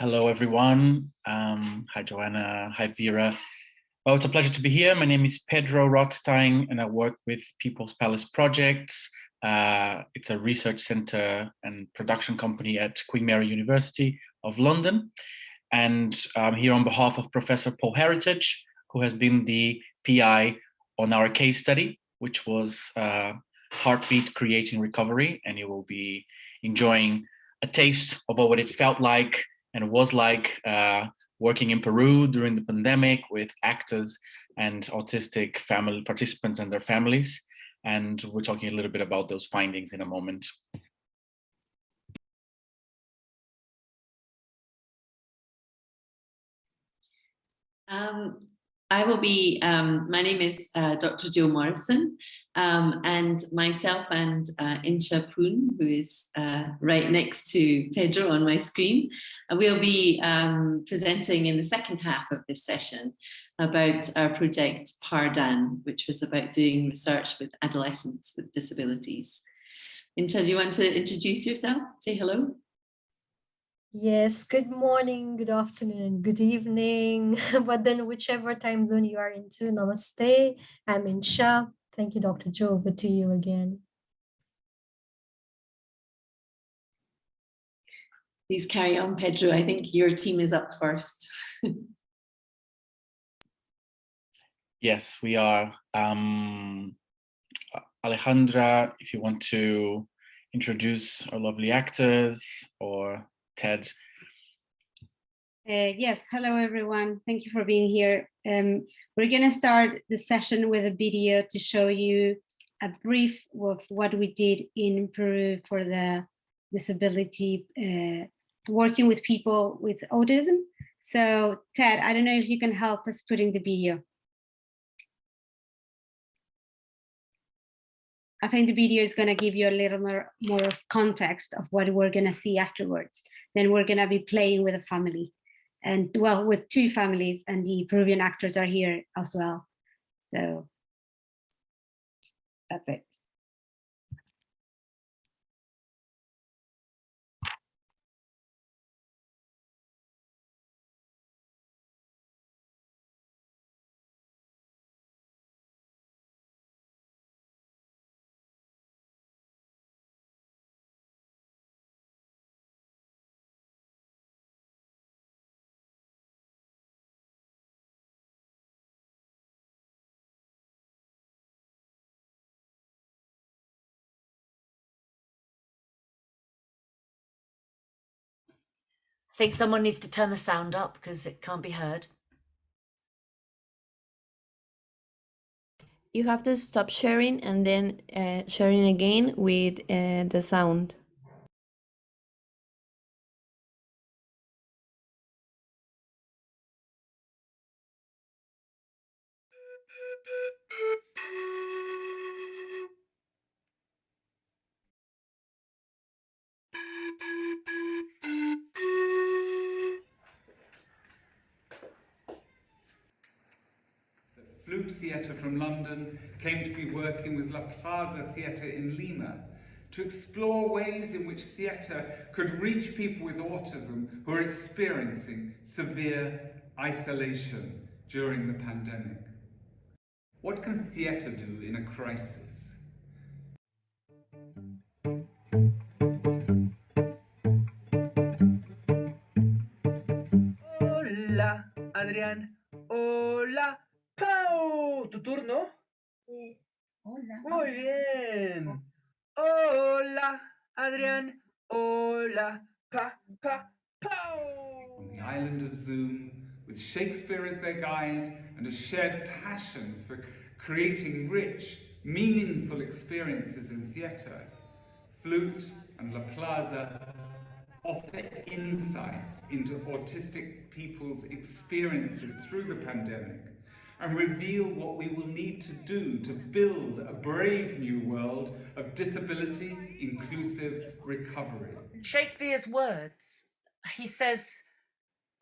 Hello, everyone. Hi, Joanna. Hi, Vera. Well, it's a pleasure to be here. My name is Pedro Rothstein, and I work with People's Palace Projects. It's a research center and production company at Queen Mary University of London. And I'm here on behalf of Professor Paul Heritage, who has been the PI on our case study, which was Heartbeat Creating Recovery. And you will be enjoying a taste of what it felt like and was like working in Peru during the pandemic with actors and autistic family participants and their families. And we're talking a little bit about those findings in a moment. I will be, my name is Dr. Jo Morrison, and myself and Insha Poon, who is right next to Pedro on my screen, we'll be presenting in the second half of this session about our project Pardan, which was about doing research with adolescents with disabilities. Insha, do you want to introduce yourself? Say hello. Yes, good morning, good afternoon, good evening, but then whichever time zone you are into, namaste. I'm Insha. Thank you, Dr. Jo. Over to you again. Please carry on, Pedro. I think your team is up first. Yes, we are. Alejandra, if you want to introduce our lovely actors, or Ted. Yes, hello everyone. Thank you for being here. We're going to start the session with a video to show you a brief of what we did in Peru for the disability, working with people with autism. So Ted, I don't know if you can help us putting the video. I think the video is going to give you a little more of context of what we're going to see afterwards. Then we're going to be playing with a family, and well, with two families, and the Peruvian actors are here as well. So that's it. I think someone needs to turn the sound up because it can't be heard. You have to stop sharing and then sharing again with the sound. Flute Theatre from London came to be working with La Plaza Theatre in Lima to explore ways in which theatre could reach people with autism who are experiencing severe isolation during the pandemic. What can theatre do in a crisis? Hola, Adrián. Hola. ¡Pau! ¿Tu turno? Sí. Hola. Muy bien. Hola, Adrián. Hola. Pau! On the island of Zoom, with Shakespeare as their guide and a shared passion for creating rich, meaningful experiences in theatre, Flute and La Plaza offer insights into autistic people's experiences through the pandemic and reveal what we will need to do to build a brave new world of disability-inclusive recovery. Shakespeare's words, he says,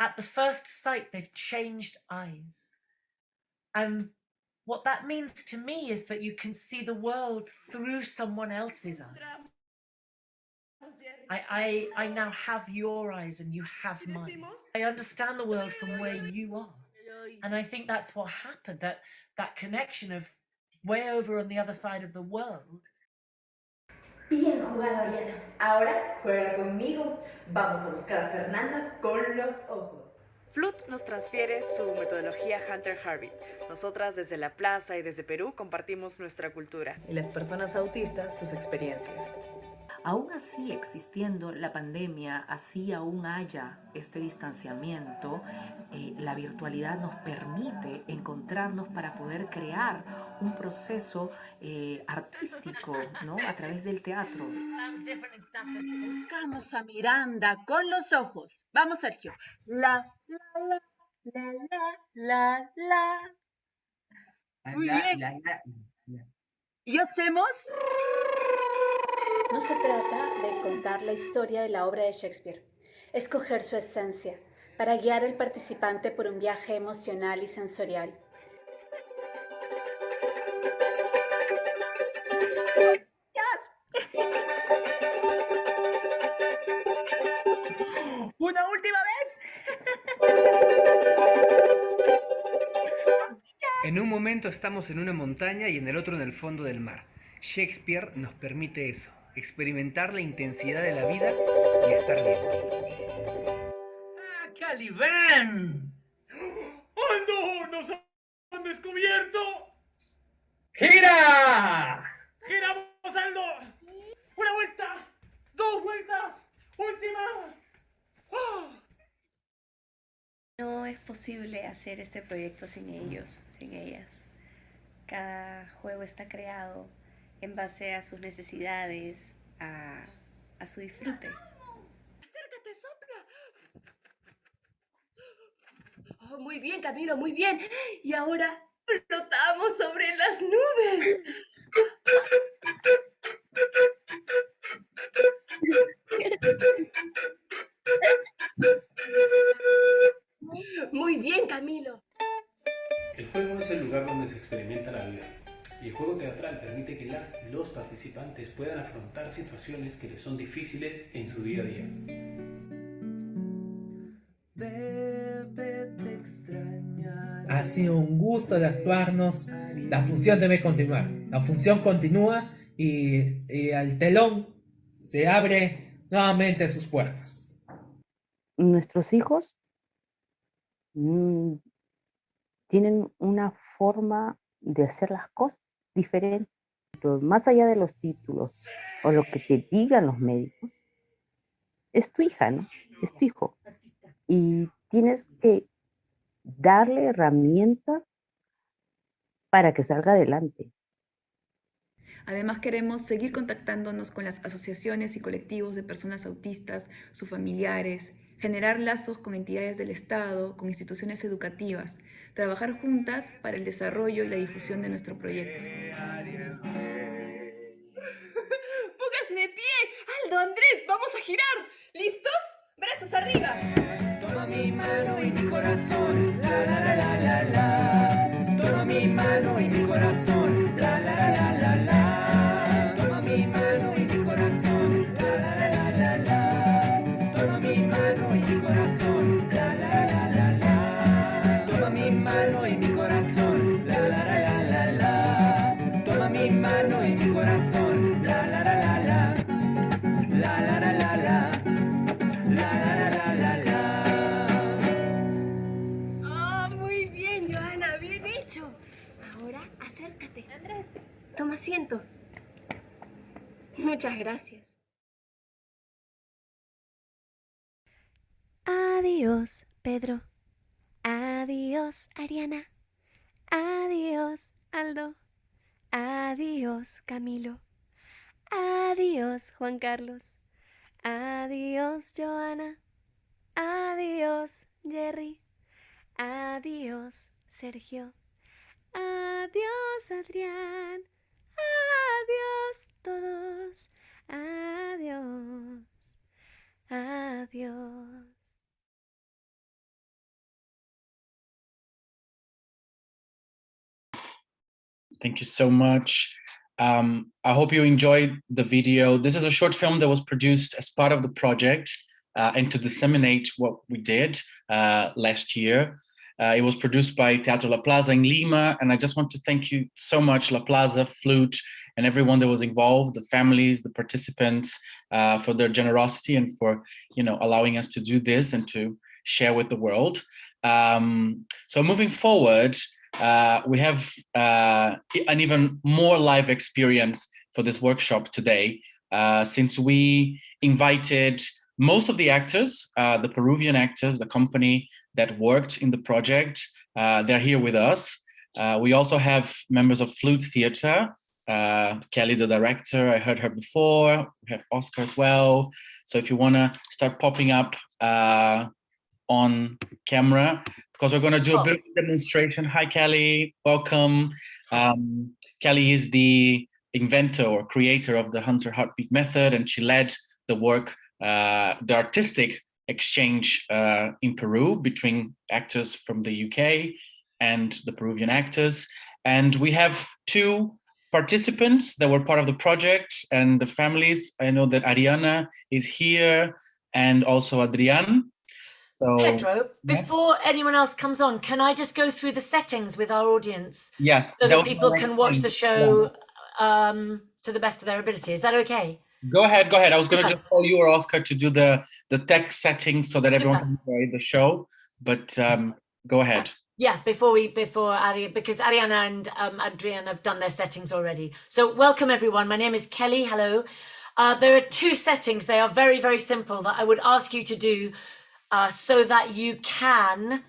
at the first sight, they've changed eyes. And what that means to me is that you can see the world through someone else's eyes. I now have your eyes and you have mine. I understand the world from where you are. And I think that's what happened, that connection of way over on the other side of the world. Bien jugado, Ariana. Ahora juega conmigo. Vamos a buscar a Fernanda con los ojos. Flut nos transfiere su metodología Hunter Harvey. Nosotras desde la plaza y desde Perú compartimos nuestra cultura. Y las personas autistas sus experiencias. Aún así, existiendo la pandemia, así aún haya este distanciamiento, la virtualidad nos permite encontrarnos para poder crear un proceso artístico, ¿no? A través del teatro. Buscamos a Miranda con los ojos. Vamos, Sergio. La, la, la, la, la, la. Muy bien. ¿Y hacemos? No se trata de contar la historia de la obra de Shakespeare, es coger su esencia para guiar al participante por un viaje emocional y sensorial. ¡Una última vez! En un momento estamos en una montaña y en el otro en el fondo del mar. Shakespeare nos permite eso, experimentar la intensidad de la vida y estar bien. ¡Ah, Calibán! ¡Aldo! ¡Nos han descubierto! ¡Gira! ¡Giramos, Aldo! ¡Una vuelta! ¡Dos vueltas! ¡Última! ¡Oh! No es posible hacer este proyecto sin ellos, sin ellas. Cada juego está creado en base a sus necesidades, a su disfrute. Acércate, sopla. Oh, muy bien, Camilo, muy bien. Y ahora flotamos sobre las nubes. Muy bien, Camilo. El juego es el lugar donde se experimenta la vida. Y el juego teatral permite que los participantes puedan afrontar situaciones que les son difíciles en su día a día. Ha sido un gusto de actuarnos. La función debe continuar. La función continúa y el telón se abre nuevamente sus puertas. Nuestros hijos tienen una forma de hacer las cosas diferente. Más allá de los títulos o lo que te digan los médicos, es tu hija, ¿no? Es tu hijo. Y tienes que darle herramientas para que salga adelante. Además, queremos seguir contactándonos con las asociaciones y colectivos de personas autistas, sus familiares, generar lazos con entidades del Estado, con instituciones educativas, trabajar juntas para el desarrollo y la difusión de nuestro proyecto. ¡Pónganse de pie! Aldo, Andrés, vamos a girar. ¿Listos? ¡Brazos arriba! Toma mi mano y mi corazón, la la la la la la. Toma mi mano y mi corazón, la la la la la la. Toma mi mano y mi corazón, la la la la la la. Toma mi mano y mi corazón, la la la la la. Toma mi mano y mi corazón, la la la la la. Toma mi mano y mi corazón, la la la la la. La la la la la. La la la la la. ¡Ah, muy bien, Johanna! ¡Bien hecho! Ahora acércate. Andrés, toma asiento. Muchas gracias. Adiós, Pedro. Adiós, Ariana. Adiós, Aldo. Adiós, Camilo. Adiós, Juan Carlos. Adiós, Johanna. Adiós, Jerry. Adiós, Sergio. Adiós, Adrián. Adiós, todos. Adiós. Adiós. Thank you so much. I hope you enjoyed the video. This is a short film that was produced as part of the project and to disseminate what we did last year. It was produced by Teatro La Plaza in Lima, and I just want to thank you so much, La Plaza, Flute, and everyone that was involved, the families, the participants, for their generosity and for allowing us to do this and to share with the world. So moving forward, we have an even more live experience for this workshop today, since we invited most of the actors, the Peruvian actors, the company that worked in the project. They're here with us. We also have members of Flute Theatre, Kelly, the director, I heard her before. We have Oscar as well. So if you want to start popping up on camera, because we're going to do a bit of a demonstration. Hi, Kelly. Welcome. Kelly is the inventor or creator of the Hunter Heartbeat method, and she led the work, the artistic exchange in Peru between actors from the UK and the Peruvian actors. And we have two participants that were part of the project and the families. I know that Ariana is here and also Adrian. So, Pedro, before anyone else comes on, can I just go through the settings with our audience? Yes. So that people can watch the show to the best of their ability. Is that okay? Go ahead. I was going to just call you or Oscar to do the tech settings so that everyone can enjoy the show. But go ahead. Yeah, before Ari, because Ariana and Adrian have done their settings already. So welcome everyone. My name is Kelly. Hello. There are two settings. They are very, very simple that I would ask you to do so that you can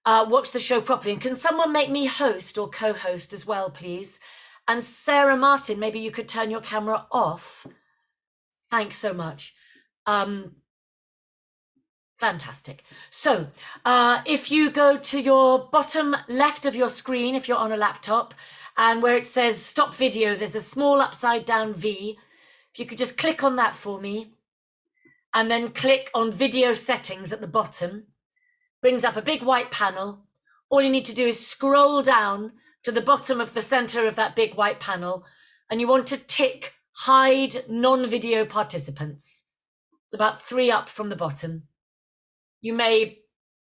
watch the show properly. And can someone make me host or co-host as well, please? And Sarah Martin, maybe you could turn your camera off. Thanks so much. Fantastic. So if you go to your bottom left of your screen, if you're on a laptop, and where it says stop video, there's a small upside down V. If you could just click on that for me, and then click on video settings at the bottom, brings up a big white panel. All you need to do is scroll down to the bottom of the center of that big white panel, and you want to tick hide non-video participants. It's about 3 up from the bottom. You may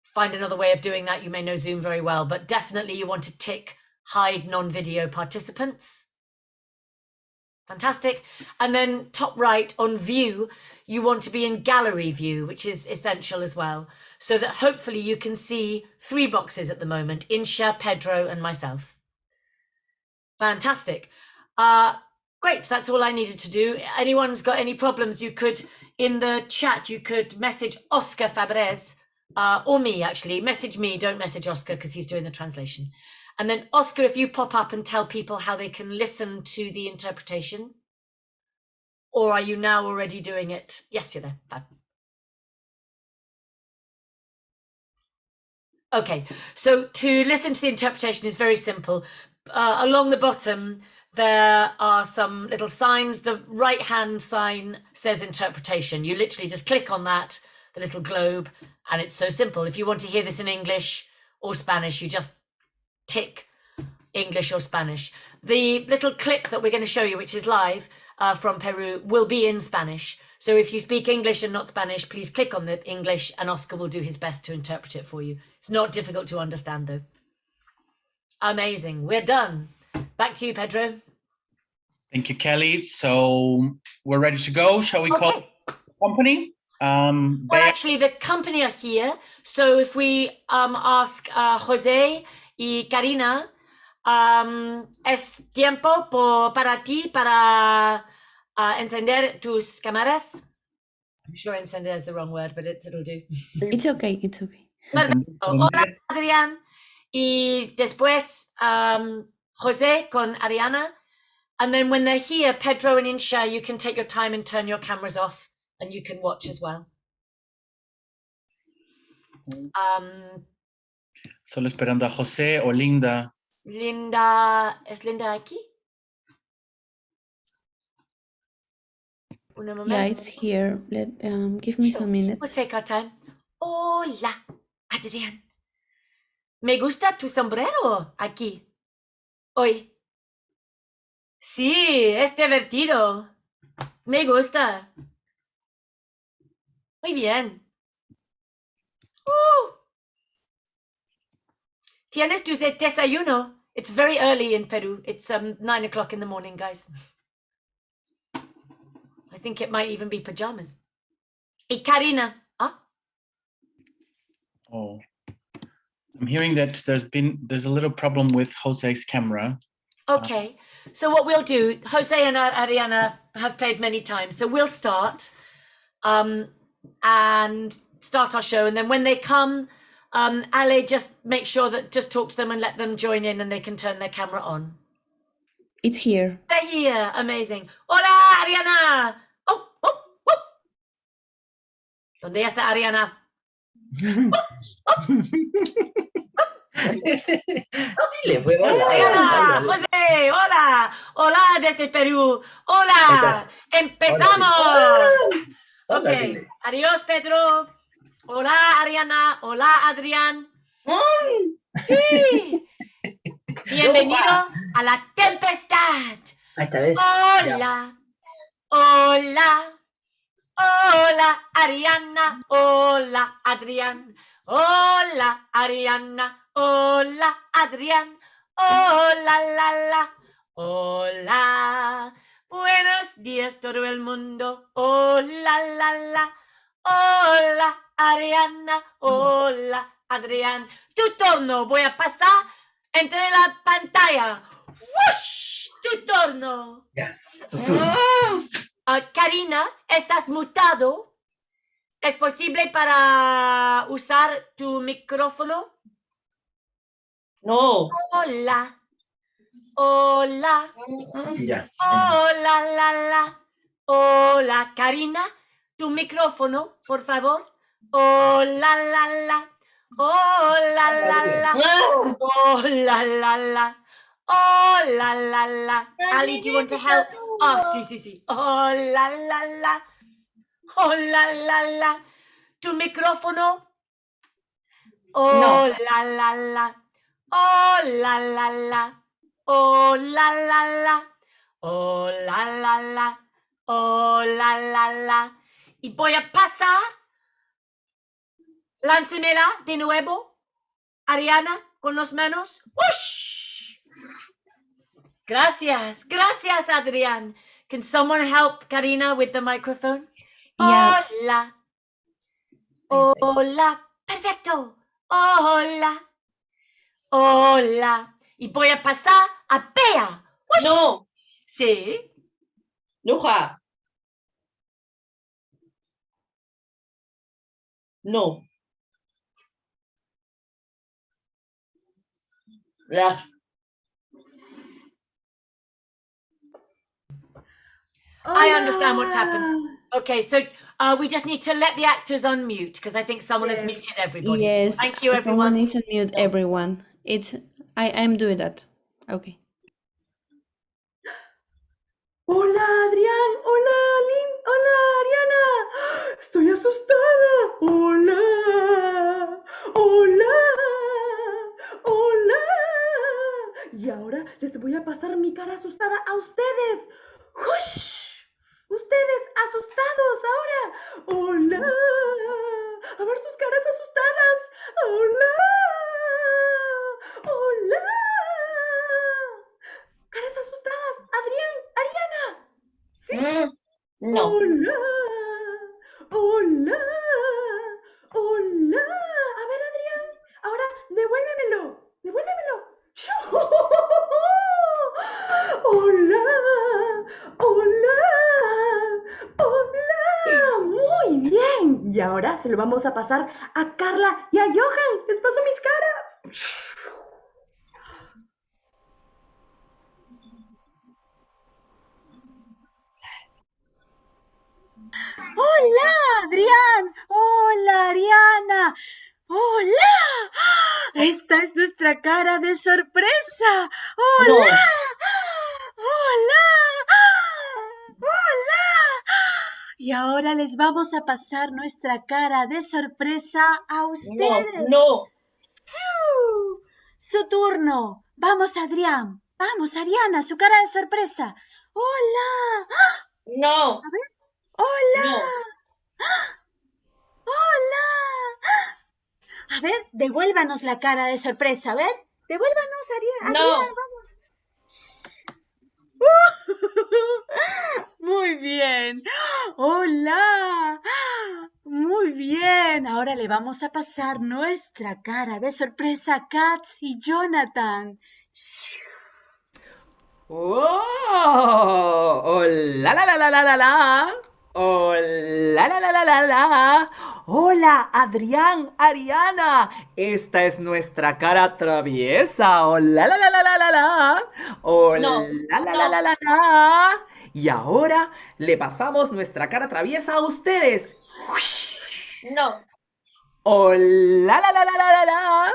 find another way of doing that. You may know Zoom very well, but definitely you want to tick hide non-video participants. Fantastic. And then top right on view, you want to be in gallery view, which is essential as well, so that hopefully you can see 3 boxes at the moment, Insha, Pedro, and myself. Fantastic. Great, that's all I needed to do. Anyone's got any problems, you could, in the chat, you could message Oscar Fabres, or me actually. Message me, don't message Oscar because he's doing the translation. And then Oscar, if you pop up and tell people how they can listen to the interpretation. Or are you now already doing it? Yes, you're there. Fab. Okay, so to listen to the interpretation is very simple. Along the bottom, there are some little signs. The right-hand sign says interpretation. You literally just click on that, the little globe, and it's so simple. If you want to hear this in English or Spanish, you just tick English or Spanish. The little clip that we're going to show you, which is live from Peru, will be in Spanish. So if you speak English and not Spanish, please click on the English and Oscar will do his best to interpret it for you. It's not difficult to understand though. Amazing. We're done. Back to you, Pedro. Thank you, Kelly. So we're ready to go. Shall we call the company? Well, actually, the company are here. So if we ask Jose y Karina, es tiempo para ti para encender tus cámaras. I'm sure encender is the wrong word, but it'll do. It's okay, it's okay. Hola, Adrián. Y después Jose con Ariana. And then when they're here, Pedro and Insha, you can take your time and turn your cameras off and you can watch as well. Solo esperando a José o Linda. Linda, ¿es Linda aquí? Yeah, it's here. Give me some minutes. We'll take our time. Hola, Adrián. Me gusta tu sombrero aquí. Hoy. Sí, es divertido. Me gusta. Muy bien. ¿Tienes tu desayuno? It's very early in Peru. It's 9 o'clock in the morning, guys. I think it might even be pajamas. Y Karina. Oh, I'm hearing that there's a little problem with Jose's camera. Okay, so what we'll do, Jose and Ariana have played many times, so we'll start and start our show, and then when they come, Ale, just make sure that just talk to them and let them join in and they can turn their camera on. It's here. They're here, amazing. Hola, Ariana. Oh. ¿Dónde está Ariana? Dile, pues, hola. Ariana, José, hola. Hola desde Perú. Hola. Empezamos. Hola, Ok, dile. adiós, Pedro. Hola, Ariana. Hola, Adrián. Sí. Bienvenido a la tempestad. Esta vez. Hola. Hola. Hola, Ariana. Hola, Adrián. Hola, Ariana. Hola, Adrián. Hola, la. Hola. Buenos días, todo el mundo. Hola, la. Hola, Ariana. Hola, Adrián. Tu turno. Voy a pasar entre la pantalla. ¡Wush! Tu turno. Ya, tu turno. Karina, estás mutado. ¿Es posible para usar tu micrófono? No. Hola. Hola. Ya. Hola, la. Hola, Karina. Tu micrófono, por favor. Hola, la. Hola, la. Hola, la. Hola, la. Ali, do you want to help? Oh, sí. Hola, la. Hola, la. Tu micrófono. Hola, la. Hola, la. Hola, la. Hola, la. Hola, la. Y voy a pasar. Láncemela de nuevo. Ariana, con las manos. ¡Ush! Gracias, Adrián. Can someone help Karina with the microphone? Yeah. Hola. Hola. Perfecto. Hola. Hola. Y voy a pasar a Bea. ¡Ush! No. Sí. Luja. No. La. I understand what's happened. Okay, so we just need to let the actors unmute because I think someone has muted everybody. Yes. Thank you, everyone. Someone needs to mute everyone. I'm doing that. Okay. Hola, Adrián. Hola, Lynn. Hola, Ariana. Estoy asustada. Hola. Y ahora les voy a pasar mi cara asustada a ustedes. ¡Hush! Ustedes asustados ahora. Hola. A ver sus caras asustadas. Hola. Caras asustadas. Adrián, Ariana. ¿Sí? No. Hola. A ver, Adrián. Ahora, devuélvemelo. Hola. Muy bien. Y ahora se lo vamos a pasar a Carla y a Johan. Les paso mis caras. Hola, Adrián. Hola, Ariana. Hola. Esta es nuestra cara de sorpresa. Hola. Hola. Y ahora les vamos a pasar nuestra cara de sorpresa a ustedes. No. Su turno. Vamos, Adrián. Vamos, Ariana, su cara de sorpresa. ¡Hola! No. A ver. ¡Hola! No. ¡Hola! A ver, devuélvanos la cara de sorpresa. A ver, devuélvanos, Ariana, No. vamos. Muy bien. Hola. Muy bien. Ahora le vamos a pasar nuestra cara de sorpresa a Katz y Jonathan. ¡Oh! ¡Oh, la la la la la la la! ¡Oh, la la la la la la! ¡Hola, Adrián, Ariana! Esta es nuestra cara traviesa. ¡Oh, la la la la la la la! ¡Oh, No. la la la la la la! Y ahora le pasamos nuestra cara traviesa a ustedes. No. ¡Oh, la la la la la la la!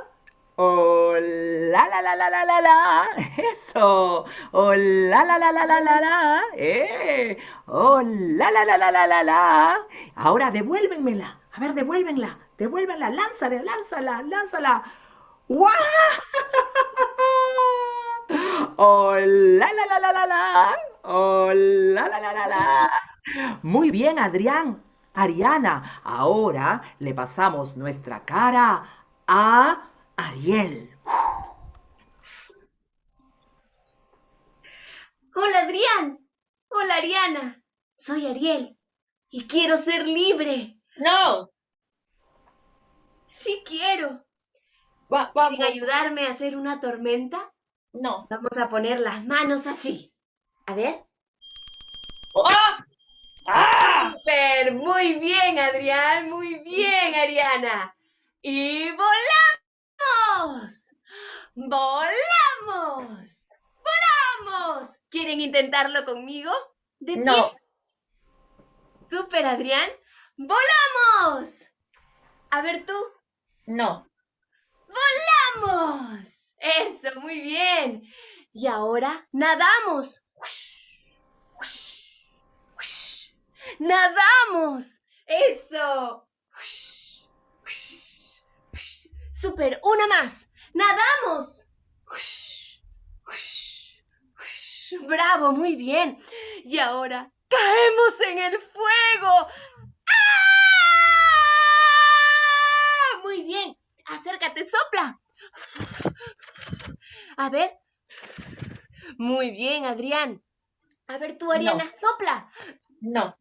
¡Oh, la la la la la la la! ¡Eso! ¡Oh, la la la la la la la! ¡Oh, la la la la la la la! Ahora devuélvenmela. A ver, devuélvenla. Devuélvenla. Lánzala, lánzala, lánzala. ¡Guau! ¡Oh, la la la la la la! ¡Oh, la la la la la! Muy bien, Adrián. Ariana, ahora le pasamos nuestra cara a Ariel. Hola Adrián. Hola Ariana. Soy Ariel y quiero ser libre. No. Sí quiero. Vamos. ¿Quieren ayudarme a hacer una tormenta? No. Vamos a poner las manos así. A ver. ¡Oh! ¡Ah! ¡Súper! Muy bien, Adrián. Muy bien, Ariana. ¡Y volamos! ¡Volamos! ¡Volamos! ¿Quieren intentarlo conmigo? ¿De pie? No. ¡Súper, Adrián! ¡Volamos! A ver tú. No. ¡Volamos! Eso, muy bien. Y ahora nadamos. ¡Nadamos! ¡Eso! ¡Súper! ¡Una más! ¡Nadamos! ¡Bravo! Muy bien. Y ahora caemos en el fuego. ¡Ah! Muy bien. Acércate, sopla. A ver. Muy bien, Adrián. A ver tú, Ariana, No. sopla. No.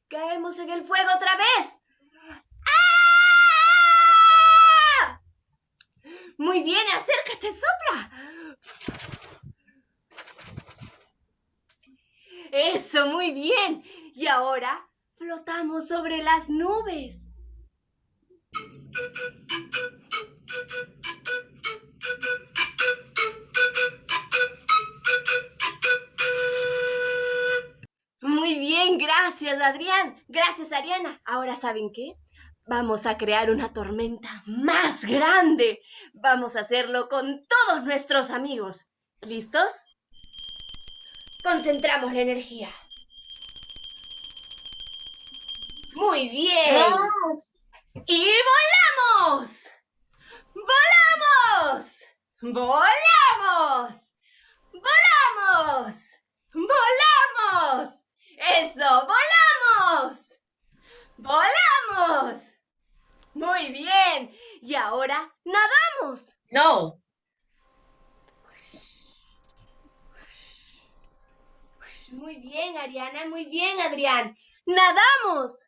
Caemos en el fuego otra vez. ¡Ah! Muy bien, acércate, sopla. Eso, muy bien. Y ahora flotamos sobre las nubes. Muy bien, gracias, Adrián. Gracias, Ariana. Ahora, ¿saben qué? Vamos a crear una tormenta más grande. Vamos a hacerlo con todos nuestros amigos. ¿Listos? Concentramos la energía. Muy bien. ¡Y volamos! ¡Volamos! ¡Volamos! ¡Volamos! ¡Volamos! ¡Eso! ¡Volamos! ¡Volamos! Muy bien. Y ahora nadamos. No. Muy bien, Ariana. Muy bien, Adrián. ¡Nadamos!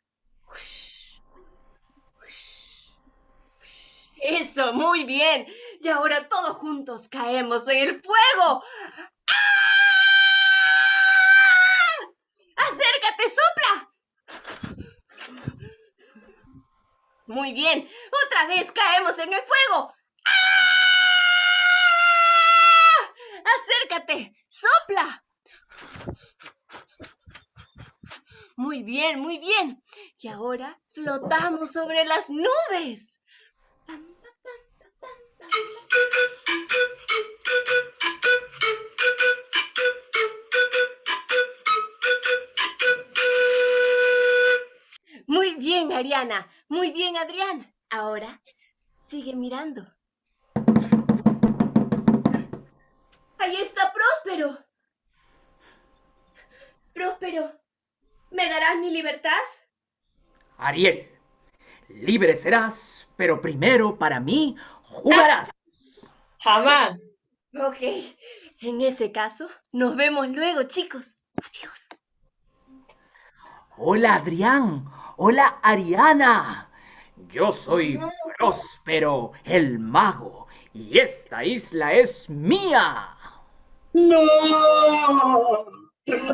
Eso, muy bien. Y ahora todos juntos caemos en el fuego. ¡Ah! ¡Acércate, sopla! Muy bien. Otra vez caemos en el fuego. ¡Ah! ¡Acércate! ¡Sopla! Muy bien, muy bien. Y ahora flotamos sobre las nubes. Muy bien, Ariana. Muy bien, Adrián. Ahora, sigue mirando. Ahí está Próspero. Próspero, ¿me darás mi libertad? Ariel, libre serás, pero primero para mí jugarás. Jamás. Ok, en ese caso, nos vemos luego, chicos. Adiós. Hola Adrián, hola Ariana. Yo soy Próspero el mago y esta isla es mía. ¡No!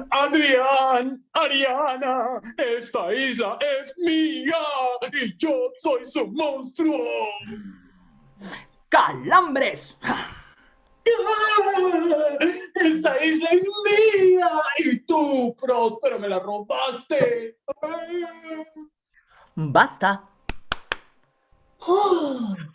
Adrián, Ariana, esta isla es mía y yo soy su monstruo. ¡Calambres! Esta isla es mía y tú, Próspero, me la robaste. Basta.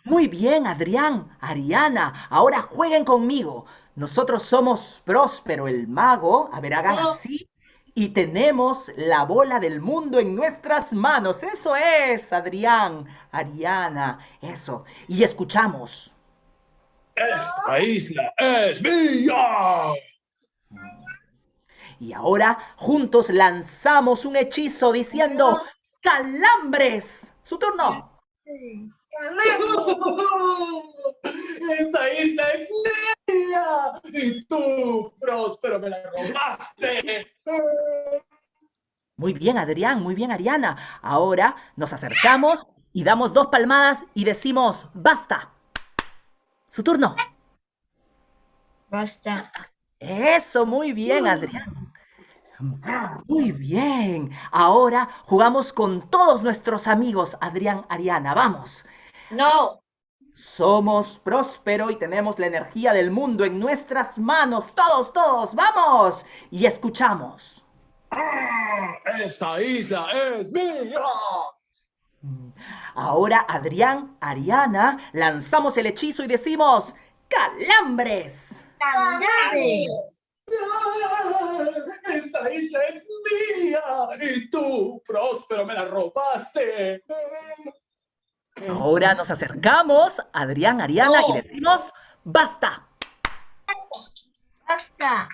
Muy bien, Adrián, Ariana, ahora jueguen conmigo. Nosotros somos Próspero el mago, a ver, hagan así, y tenemos la bola del mundo en nuestras manos. Eso es, Adrián, Ariana, eso. Y escuchamos. Esta isla es mía. Y ahora juntos lanzamos un hechizo diciendo ¡Calambres! ¡Su turno! Esta isla es mía y tú, Próspero, me la robaste. Muy bien, Adrián, muy bien, Ariana. Ahora nos acercamos y damos 2 palmadas y decimos ¡Basta! Su turno. Basta. Eso, muy bien, Adrián. Muy bien. Ahora jugamos con todos nuestros amigos, Adrián, Ariana. Vamos. No. Somos Próspero y tenemos la energía del mundo en nuestras manos. Todos, todos, vamos. Y escuchamos. Esta isla es mía. Ahora, Adrián, Ariana, lanzamos el hechizo y decimos ¡Calambres! ¡Calambres! Esta isla es mía y tú, Próspero, me la robaste. Ahora nos acercamos, Adrián, Ariana, y decimos ¡Basta! Basta.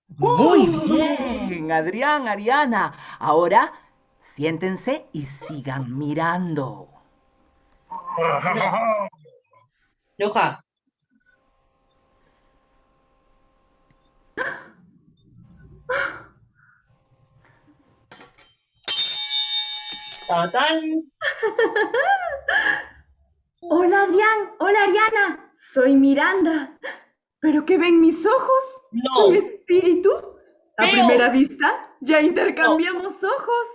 Muy bien, Adrián, Ariana. Ahora siéntense y sigan mirando. Luja. ¡Tatán! Hola Adrián, hola Ariana, soy Miranda. ¿Pero qué ven mis ojos? No. ¿Un espíritu? A Veo. primera vista, ya intercambiamos ojos.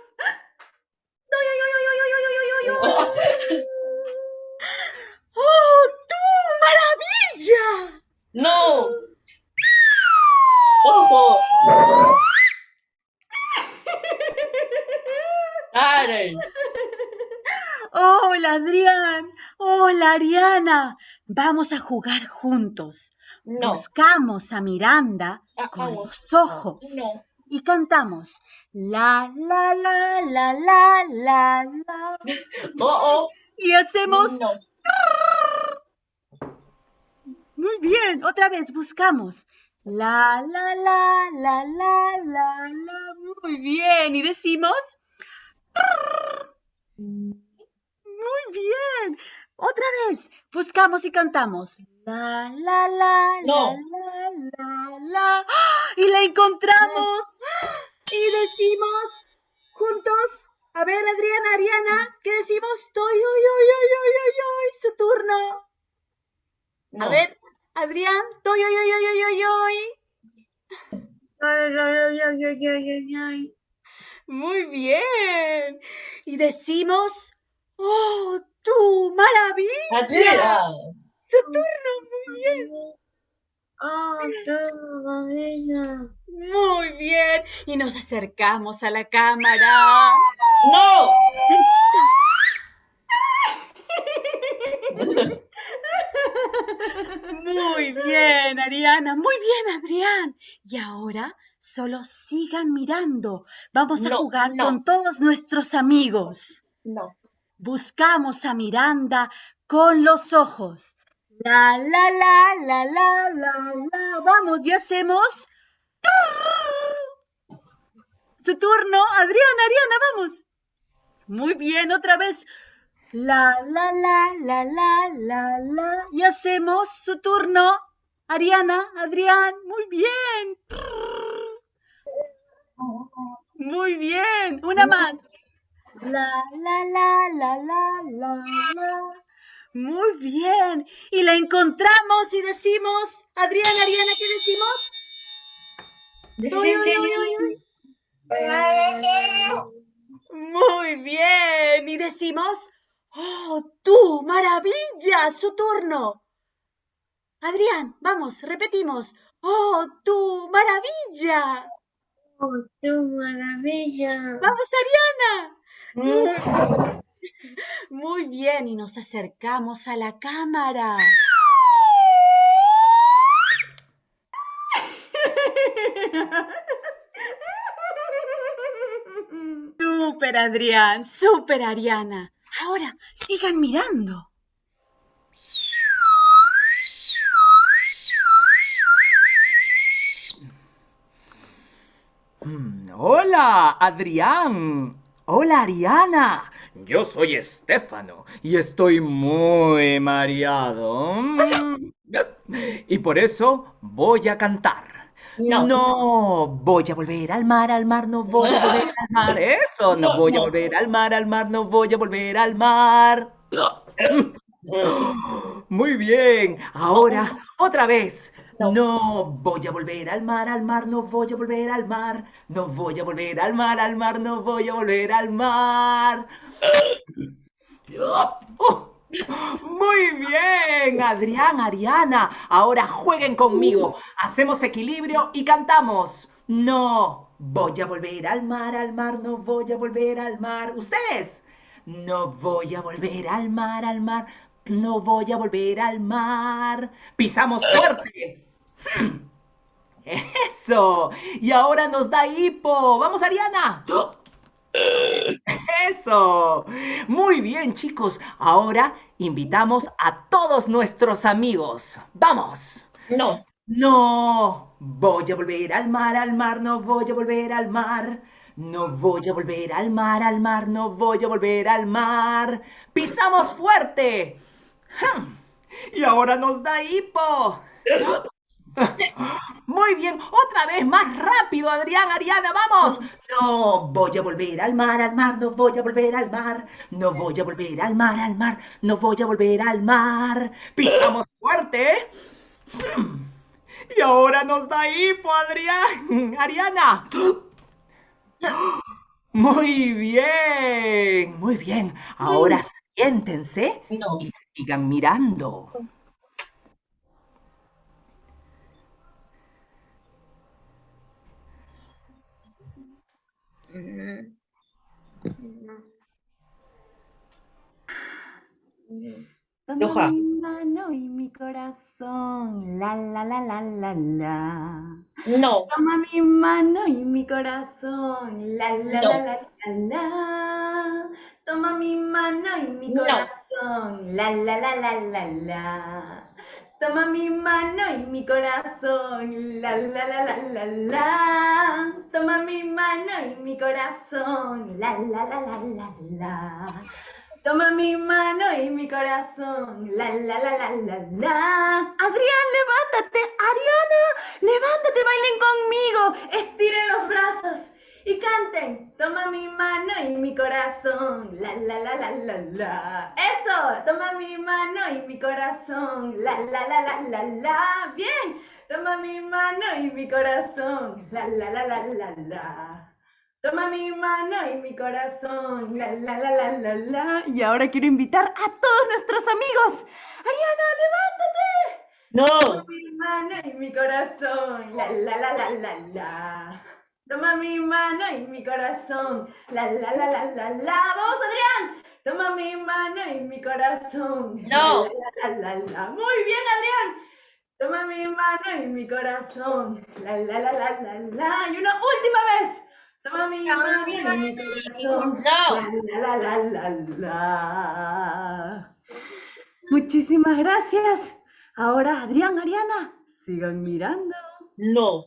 ¡Oh, tú! ¡Maravilla! No. Ojo. Dale. Hola Adrián, hola Ariana. Vamos a jugar juntos. No. Buscamos a Miranda con vamos. los ojos No. y cantamos la la la la la la la. Oh. Y hacemos No. muy bien. Otra vez buscamos la la la la la la la. Muy bien. Y decimos muy bien. Otra vez buscamos y cantamos la la la No. la la la. ¡Ah! Y la encontramos y decimos juntos. A ver, Adriana, Ariana, ¿qué decimos? Toy, oy, oy, oy, oy, oy, oy, su turno. No. A ver, Adrián, toy, oy, oy, oy, oy, oy, oy. Muy bien. Y decimos, ¡oh, tú, maravilla! Su turno, muy bien. Oh, tú, maravilla. Muy bien. Y nos acercamos a la cámara. No. Muy bien, Ariana. Muy bien, Adrián. Y ahora solo sigan mirando. Vamos a jugar con todos nuestros amigos. No. Buscamos a Miranda con los ojos. La, la, la, la, la, la, la. Vamos, y hacemos... Su turno. Ariana, vamos. Muy bien, otra vez. La, la, la, la, la, la, la. Y hacemos su turno. Adrián, muy bien. Muy bien. Una más. La, la, la, la, la, la, la. Muy bien. Y la encontramos y decimos, Ariana, ¿qué decimos? Uy, uy, uy, uy, uy. Muy bien. Y decimos, ¡oh, tú, maravilla! Su turno. Adrián, vamos, repetimos. ¡Oh, tú, maravilla! ¡Oh, tú, maravilla! ¡Vamos, Ariana! Muy bien, y nos acercamos a la cámara. Súper, Adrián, súper, Ariana. Ahora, sigan mirando. Hola, Adrián. Hola, Ariana. Yo soy Estefano y estoy muy mareado. Y por eso voy a cantar. No. No voy a volver al mar, no voy a volver al mar. Eso, no voy a volver al mar, no voy a volver al mar. Muy bien, ahora otra vez. No voy a volver al mar, no voy a volver al mar. No voy a volver al mar, no voy a volver al mar. Muy bien, Adrián, Ariana. Ahora jueguen conmigo. Hacemos equilibrio y cantamos. No voy a volver al mar, no voy a volver al mar. ¿Ustedes? No voy a volver al mar, no voy a volver al mar. Pisamos fuerte. Eso. Y ahora nos da hipo. Vamos, Ariana. Eso. Muy bien, chicos. Ahora invitamos a todos nuestros amigos. Vamos. No. No voy a volver al mar, no voy a volver al mar. No voy a volver al mar, no voy a volver al mar. Pisamos fuerte. Y ahora nos da hipo. Muy bien, otra vez más rápido, Adrián, Ariana, vamos. No voy a volver al mar, no voy a volver al mar. No voy a volver al mar, no voy a volver al mar. Pisamos fuerte. Y ahora nos da hipo, Adrián, Ariana. Muy bien, muy bien. Ahora siéntense y sigan mirando. Toma mi mano y mi corazón, la la la la la la. No. Toma mi mano y mi corazón, la la la la la la. Toma mi mano y mi corazón, la la la la la la. Toma mi mano y mi corazón, la la la la la la. Toma mi mano y mi corazón, la la la la la la. Toma mi mano y mi corazón, la la la la la la. Adrián, levántate, Ariana, levántate, bailen conmigo, estiren los brazos y canten. Toma mi mano y mi corazón, la la la la la la. Eso, toma mi mano y mi corazón, la la la la la la. Bien, toma mi mano y mi corazón, la la la la la la. Toma mi mano y mi corazón, la la la la la la. Y ahora quiero invitar a todos nuestros amigos. Ariana, levántate. No. Toma mi mano y mi corazón, la la la la la la. Toma mi mano y mi corazón, la la la la la la. Vamos, Adrián. Toma mi mano y mi corazón, No. la la la la la. Muy bien, Adrián. Toma mi mano y mi corazón, la la la la la la. Y una última vez. Toma mi mano y mi corazón. La, la, la, la, la. Muchísimas gracias. Ahora, Adrián, Ariana, sigan mirando. No.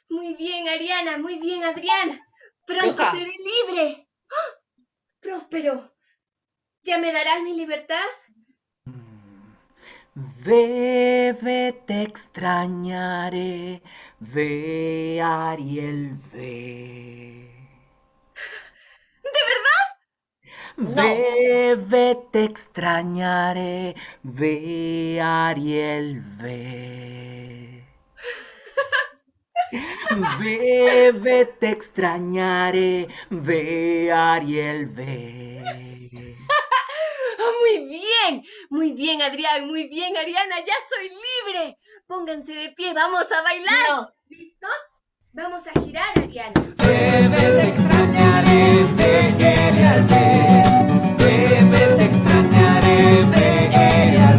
Muy bien, Ariana, muy bien, Adrián. Pronto Bruja. seré libre. ¡Ah! Próspero, ¿ya me darás mi libertad? Ve, te extrañaré, ve, Ariel, ve. ¿De verdad? Ve, te extrañaré, ve, Ariel, ve. Ve, te extrañaré, ve, Ariel, ve. Muy bien, Adrián, muy bien, Ariana, ya soy libre. Pónganse de pie, vamos a bailar. No. ¿Listos? Vamos a girar, Ariana. Te extrañaré, ve, Ariel, ve, te extrañaré, ve, Ariel,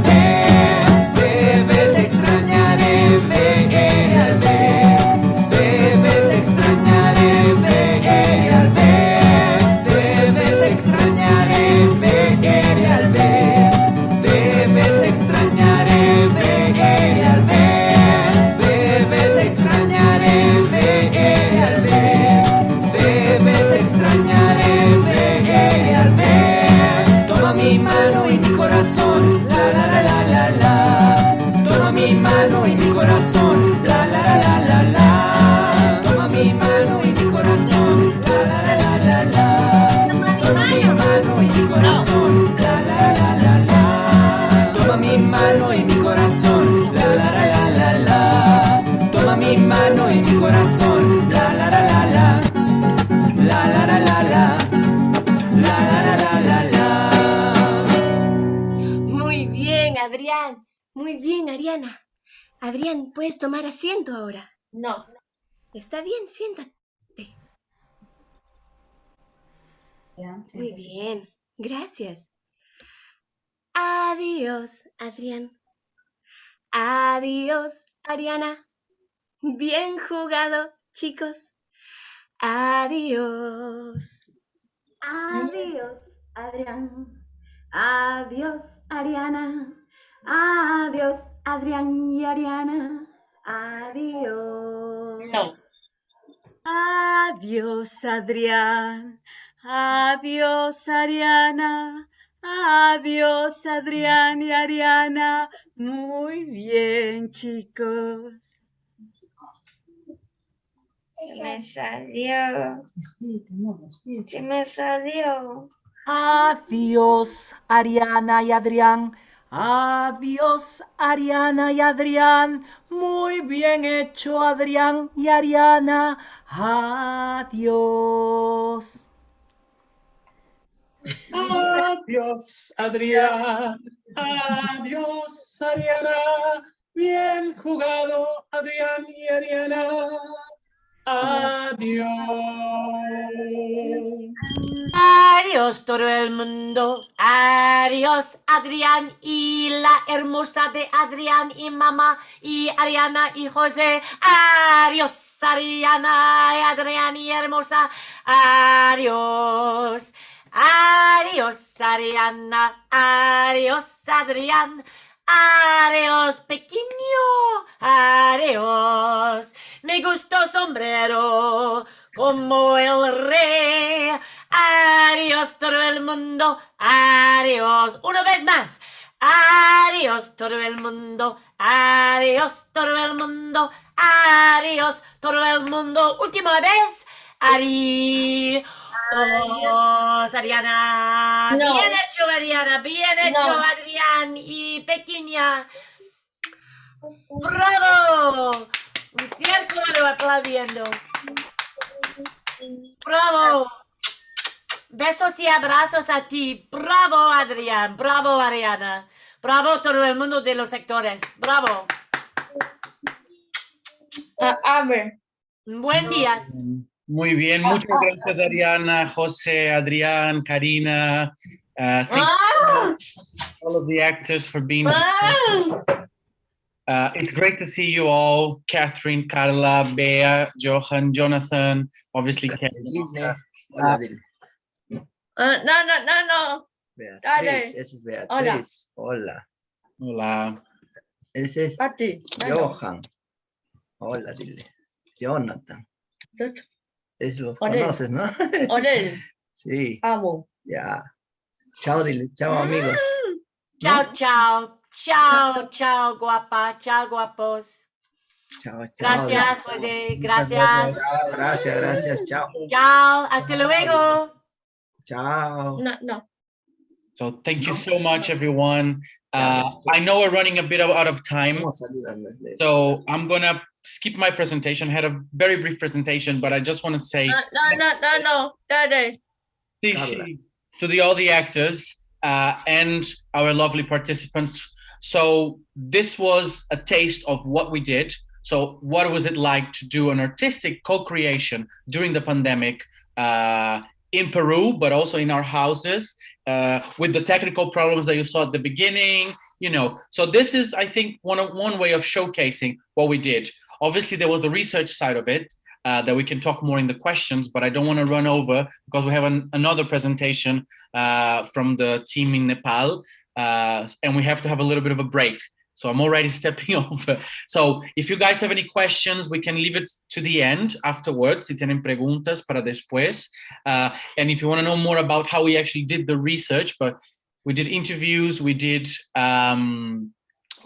ve, te extrañaré, ve, Ariel, ve, te extrañaré, ve, Ariel, ve, te extrañaré, ve, Ariel, ve, te extrañaré, ve, Ariel, ve, te extrañaré, ve, Ariel, ve, te extrañaré, ve, Ariel, toma mi mano y mi corazón, la, la, la, la, la, la, toma mi mano y mi corazón, la, la, la, la, la, la, toma mi mano y mi corazón, la, la, la, la, la, la, toma mi mano y mi corazón, la, la, la, la, la, toma mi mano y mi corazón, la, la, la, la, la, toma mi mano y mi corazón, la, la, la, la, la, la, la, la, la, la, la, la, la, la. Muy bien, Adrián. Muy bien, Ariana. Adrián, puedes tomar asiento ahora. No. Está bien, siéntate. Muy bien, gracias. Adiós, Adrián. Adiós, Ariana. Bien jugado, chicos. Adiós. Adiós, Adrián. Adiós, Ariana. Adiós, Adrián y Ariana. Adiós. No. Adiós, Adrián. Adiós, Ariana. Adiós, Adrián y Ariana. Muy bien, chicos. Se me salió. Se me salió. Adiós, Ariana y Adrián. Adiós, Ariana y Adrián. Muy bien hecho, Adrián y Ariana. Adiós. Adiós, Adrián. Adiós, Ariana. Bien jugado, Adrián y Ariana. Adiós. Adiós todo el mundo, adiós Adrián y la hermosa de Adrián y mamá y Ariana y José, adiós Ariana y Adrián y hermosa, adiós, adiós Ariana, adiós Adrián. Adiós, pequeño, adiós. Me gustó sombrero como el rey. Adiós, todo el mundo. Adiós. Una vez más. Adiós, todo el mundo. Adiós, todo el mundo. Adiós, todo el mundo. Última vez. Adiós, Ariana. No. Bien hecho, Ariana. Bien hecho, No. Adrián y pequeña. ¡Bravo! Un círculo aplaudiendo. ¡Bravo! Besos y abrazos a ti. ¡Bravo, Adrián! ¡Bravo, Ariana! ¡Bravo todo el mundo de los sectores! ¡Bravo! A ver. Buen día. Muy bien, muchas gracias Ariana, José, Adrián, Karina. Thank you all of the actors for being here. It's great to see you all, Catherine, Carla, Bea, Johan, Jonathan, obviously Kevin. No. Beatriz, Dale. esa es Beatriz. Hola. Hola. Ese es Pati, Johan. Hola, dile. Jonathan. Los conoces, ¿no? Orel. Sí. Amo. Ya. Chao, dile. Chao, amigos. Chao, chao. Chao, guapa. Chao, guapos. Chao, chao. Gracias, José. Gracias. Chao, gracias. Chao. Chao. Hasta luego. Ciao. No. So thank you so much, everyone. I know we're running a bit out of time, so I'm gonna skip my presentation. I had a very brief presentation, but I just want to say No. Dale. to all the actors and our lovely participants. So this was a taste of what we did. So what was it like to do an artistic co-creation during the pandemic in Peru, but also in our houses, with the technical problems that you saw at the beginning, So this is, I think, one way of showcasing what we did. Obviously, there was the research side of it that we can talk more in the questions, but I don't want to run over because we have another presentation from the team in Nepal, and we have to have a little bit of a break. So I'm already stepping over. So if you guys have any questions, we can leave it to the end afterwards. Si tienen preguntas para después. And if you want to know more about how we actually did the research, but we did interviews, we did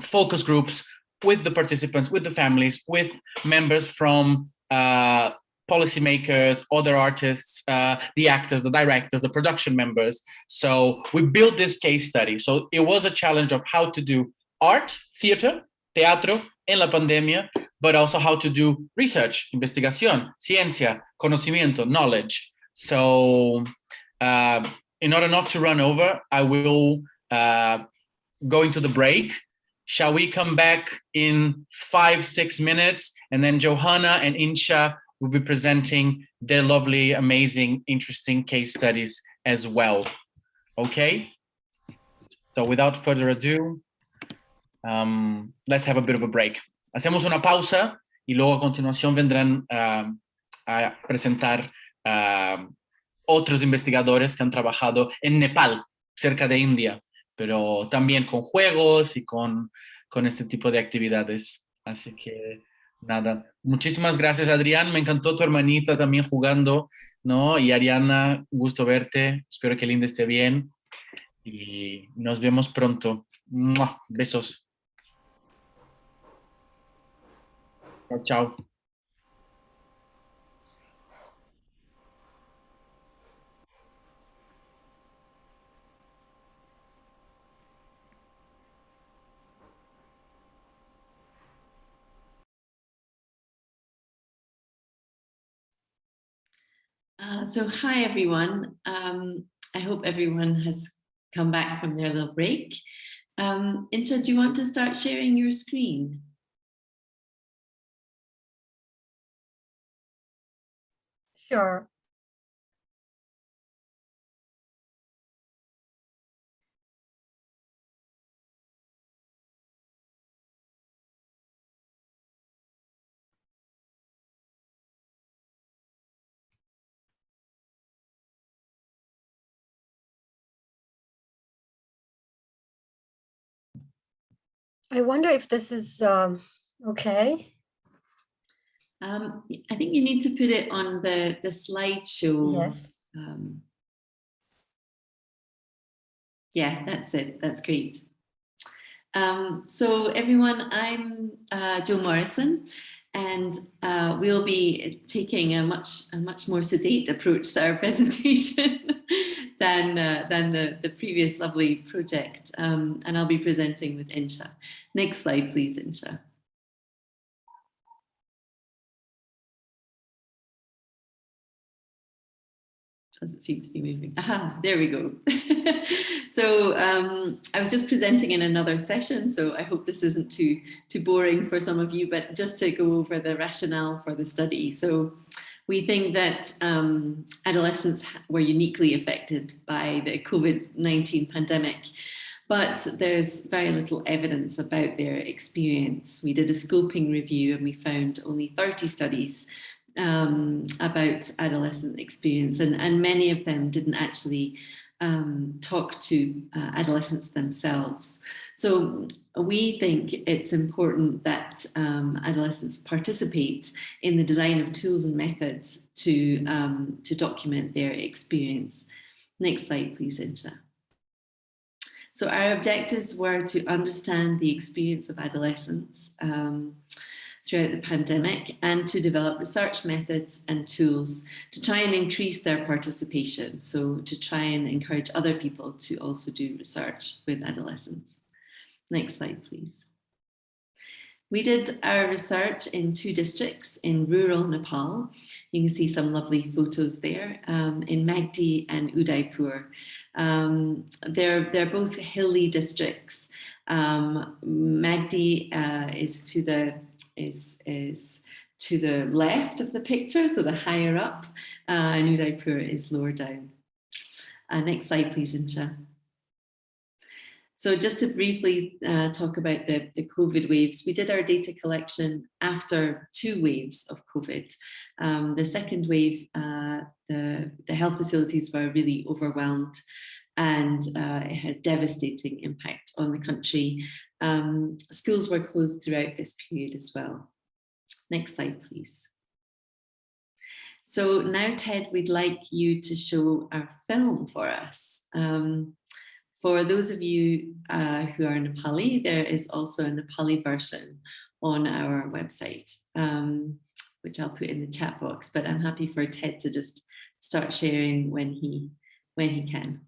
focus groups with the participants, with the families, with members from policymakers, other artists, the actors, the directors, the production members. So we built this case study. So it was a challenge of how to do art, theater, teatro en la pandemia, but also how to do research, investigación, ciencia, conocimiento, knowledge. So in order not to run over, I will go into the break. Shall we come back in 5-6 minutes? And then Johanna and Insha will be presenting their lovely, amazing, interesting case studies as well. Okay? So without further ado, let's have a bit of a break. Hacemos una pausa y luego a continuación vendrán a presentar otros investigadores que han trabajado en Nepal, cerca de India, pero también con juegos y con este tipo de actividades. Así que nada, muchísimas gracias Adrián, me encantó tu hermanita también jugando, ¿no? Y Ariana, gusto verte, espero que Linda esté bien y nos vemos pronto. ¡Mua! Besos. Chao. So hi everyone. I hope everyone has come back from their little break. Insha, do you want to start sharing your screen? Sure. I wonder if this is okay. I think you need to put it on the slideshow. Yes. Yeah, that's it. That's great. So everyone, I'm Jo Morrison, and we'll be taking a much more sedate approach to our presentation than the previous lovely project. And I'll be presenting with Insha. Next slide, please, Insha. Doesn't seem to be moving. Aha, there we go. So I was just presenting in another session, so I hope this isn't too boring for some of you, but just to go over the rationale for the study. So We think that adolescents were uniquely affected by the COVID-19 pandemic, but there's very little evidence about their experience. We did a scoping review and we found only 30 studies about adolescent experience, and many of them didn't actually talk to adolescents themselves. So we think it's important that adolescents participate in the design of tools and methods to document their experience. Next slide, please, Incha. So our objectives were to understand the experience of adolescents throughout the pandemic and to develop research methods and tools to try and increase their participation. So to try and encourage other people to also do research with adolescents. Next slide, please. We did our research in 2 districts in rural Nepal. You can see some lovely photos there in Magdi and Udaipur. They're both hilly districts. Magdi is to the left of the picture, so the higher up, and Udaipur is lower down. Next slide, please, Incha. So just to briefly talk about the COVID waves, we did our data collection after 2 waves of COVID. The second wave, the health facilities were really overwhelmed and it had a devastating impact on the country. Schools were closed throughout this period as well. Next slide, please. So now, Ted, we'd like you to show our film for us. For those of you who are Nepali, there is also a Nepali version on our website, which I'll put in the chat box, but I'm happy for Ted to just start sharing when he can.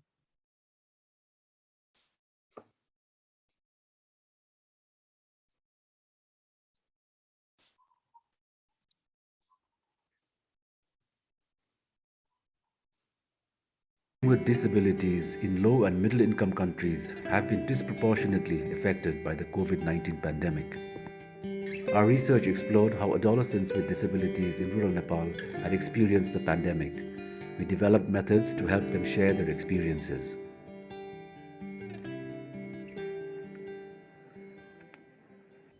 With disabilities in low and middle income countries have been disproportionately affected by the COVID-19 pandemic. Our research explored how adolescents with disabilities in rural Nepal had experienced the pandemic. We developed methods to help them share their experiences.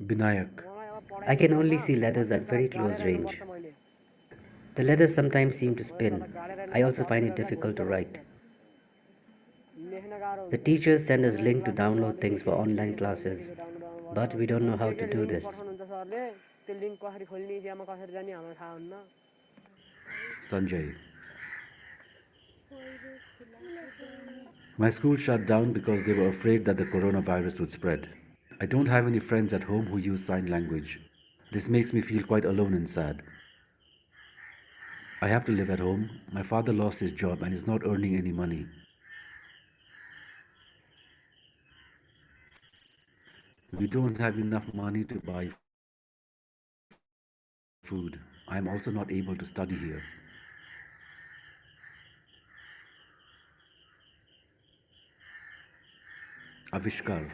Binayak. I can only see letters at very close range. The letters sometimes seem to spin. I also find it difficult to write. The teachers send us links to download things for online classes, but we don't know how to do this. Sanjay. My school shut down because they were afraid that the coronavirus would spread. I don't have any friends at home who use sign language. This makes me feel quite alone and sad. I have to live at home. My father lost his job and is not earning any money. We don't have enough money to buy food. I am also not able to study here. Avishkar.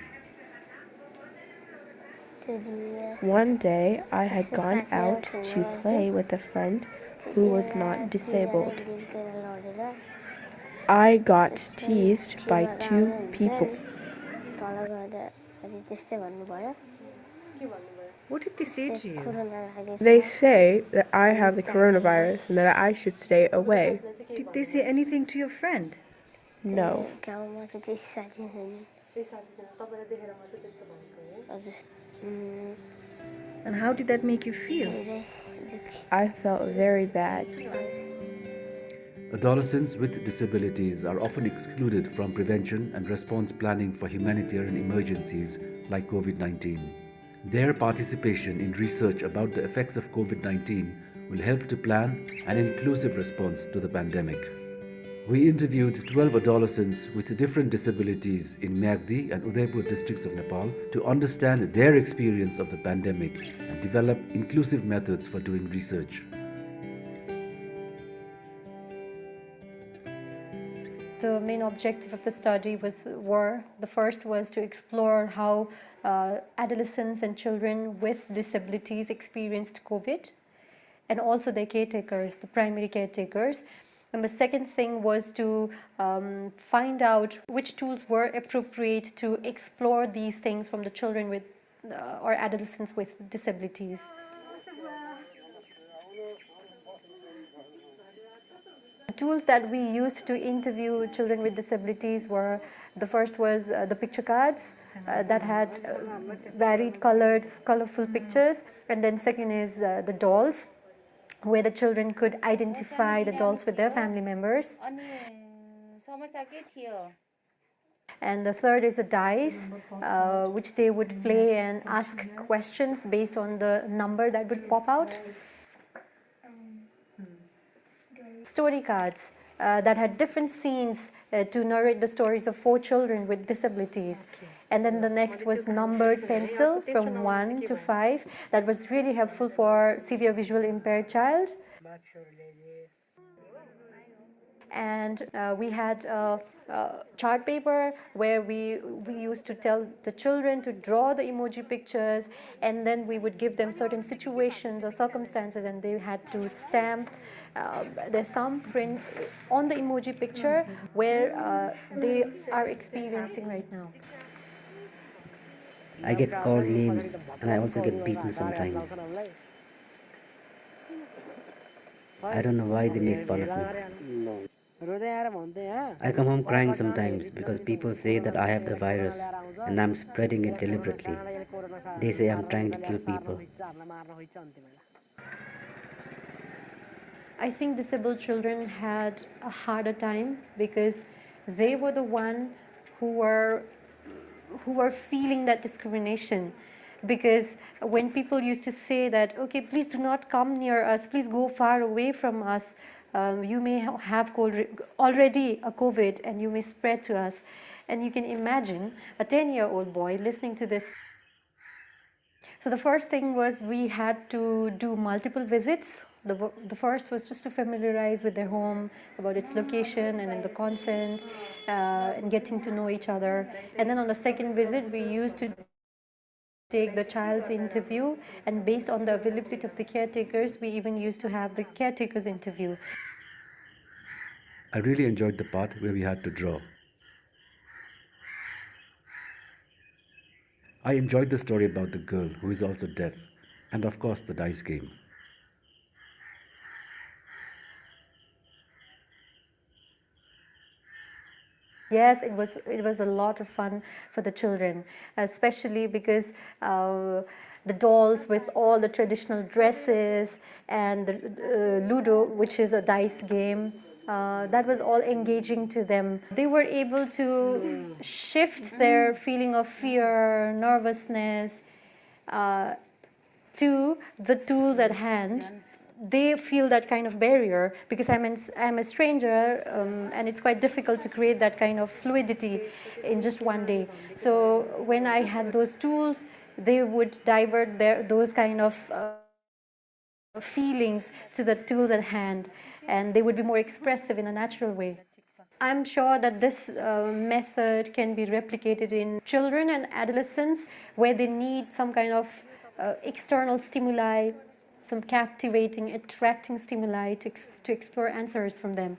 One day I had gone out to play with a friend who was not disabled. I got teased by 2 people. What did they say to you? They say that I have the coronavirus and that I should stay away. Did they say anything to your friend? No. And how did that make you feel? I felt very bad. Adolescents with disabilities are often excluded from prevention and response planning for humanitarian emergencies like COVID-19. Their participation in research about the effects of COVID-19 will help to plan an inclusive response to the pandemic. We interviewed 12 adolescents with different disabilities in Magdi and Udaipur districts of Nepal to understand their experience of the pandemic and develop inclusive methods for doing research. The main objective of the study the first was to explore how adolescents and children with disabilities experienced COVID. and also their caretakers, the primary caretakers. And the second thing was to find out which tools were appropriate to explore these things from the children with or adolescents with disabilities. The tools that we used to interview children with disabilities were, the first was the picture cards that had varied colorful pictures, and then second is the dolls, where the children could identify the dolls with their family members. And the third is the dice, which they would play and ask questions based on the number that would pop out. Story cards that had different scenes to narrate the stories of 4 children with disabilities. And then the next was numbered pencil from 1 to 5. That was really helpful for severe visual impaired child. And we had chart paper where we used to tell the children to draw the emoji pictures, and then we would give them certain situations or circumstances, and they had to stamp their thumbprint on the emoji picture where they are experiencing right now. I get called names and I also get beaten sometimes. I don't know why they make fun of me. I come home crying sometimes because people say that I have the virus and I'm spreading it deliberately. They say I'm trying to kill people. I think disabled children had a harder time because they were the one who were feeling that discrimination. Because when people used to say that, okay, please do not come near us, please go far away from us, you may have already a COVID and you may spread to us. And you can imagine a 10-year-old boy listening to this. So the first thing was we had to do multiple visits. The first was just to familiarize with their home, about its location and then the consent, and getting to know each other. And then on the second visit, we used to take the child's interview, and based on the availability of the caretakers, we even used to have the caretakers interview. I really enjoyed the part where we had to draw. I enjoyed the story about the girl who is also deaf, and of course the dice game. Yes, it was a lot of fun for the children, especially because the dolls with all the traditional dresses and the Ludo, which is a dice game, that was all engaging to them. They were able to shift their feeling of fear, nervousness, to the tools at hand. They feel that kind of barrier because I'm a stranger, and it's quite difficult to create that kind of fluidity in just one day. So when I had those tools, they would divert those kind of feelings to the tools at hand, and they would be more expressive in a natural way. I'm sure that this method can be replicated in children and adolescents where they need some kind of external stimuli, some captivating, attracting stimuli to explore answers from them.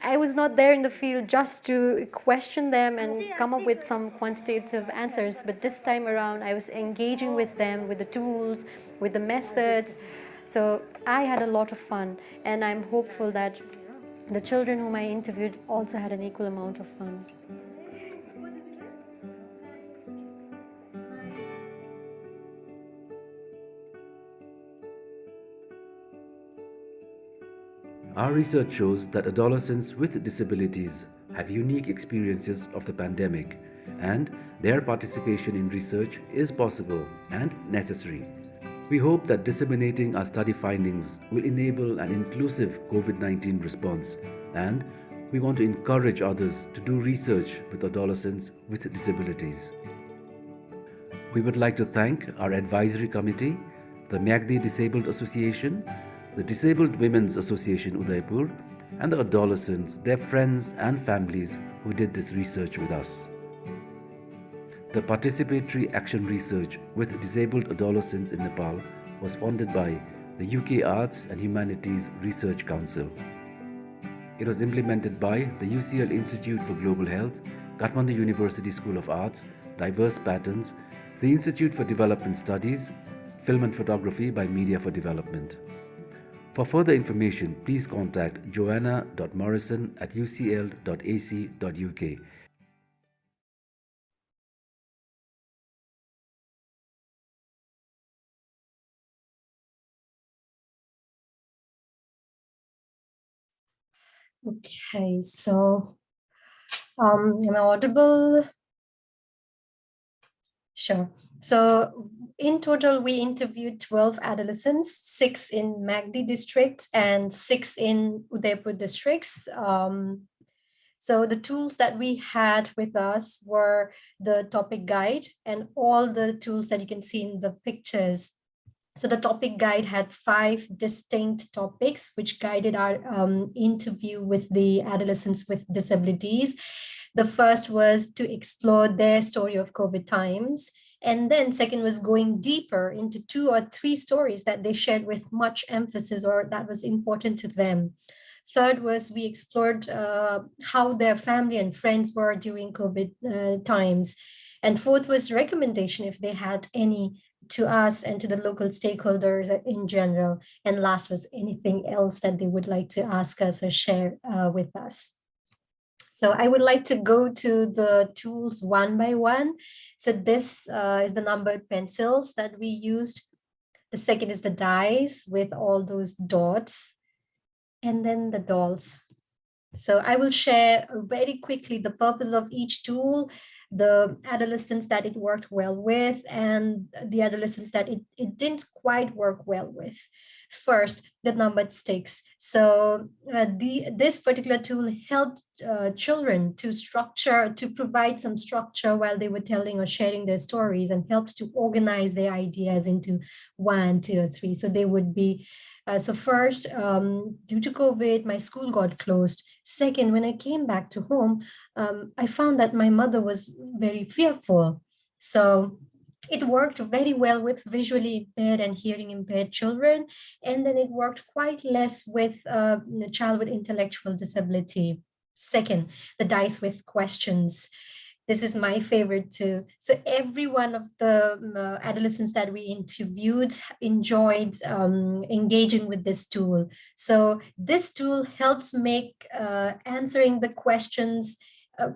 I was not there in the field just to question them and come up with some quantitative answers, but this time around I was engaging with them, with the tools, with the methods. So I had a lot of fun, and I'm hopeful that the children whom I interviewed also had an equal amount of fun. Our research shows that adolescents with disabilities have unique experiences of the pandemic, and their participation in research is possible and necessary. We hope that disseminating our study findings will enable an inclusive COVID-19 response, and we want to encourage others to do research with adolescents with disabilities. We would like to thank our advisory committee, the Myagdi Disabled Association, the Disabled Women's Association Udaipur, and the adolescents, their friends and families who did this research with us. The Participatory Action Research with Disabled Adolescents in Nepal was funded by the UK Arts and Humanities Research Council. It was implemented by the UCL Institute for Global Health, Kathmandu University School of Arts, Diverse Patterns, the Institute for Development Studies, Film and Photography by Media for Development. For further information, please contact joanna.morrison@ucl.ac.uk. Okay, so am I audible? Sure. So in total, we interviewed 12 adolescents, 6 in Magdi district and 6 in Udaipur districts. So the tools that we had with us were the topic guide and all the tools that you can see in the pictures. So the topic guide had 5 distinct topics which guided our interview with the adolescents with disabilities. The first was to explore their story of COVID times. And then second was going deeper into 2 or 3 stories that they shared with much emphasis or that was important to them. Third was we explored how their family and friends were during COVID times. And fourth was recommendation if they had any to us and to the local stakeholders in general. And last was anything else that they would like to ask us or share with us. So I would like to go to the tools one by one. So this is the numbered pencils that we used. The second is the dice with all those dots, and then the dolls. So I will share very quickly the purpose of each tool, the adolescents that it worked well with, and the adolescents that it didn't quite work well with. First, the numbered sticks. So this particular tool helped children to provide some structure while they were telling or sharing their stories, and helps to organize their ideas into 1, 2, or 3. So they would be so first, due to COVID, my school got closed. Second, when I came back to home, I found that my mother was very fearful. So it worked very well with visually impaired and hearing impaired children. And then it worked quite less with a child with intellectual disability. Second, the dice with questions. This is my favorite too. So every one of the adolescents that we interviewed enjoyed engaging with this tool. So this tool helps make answering the questions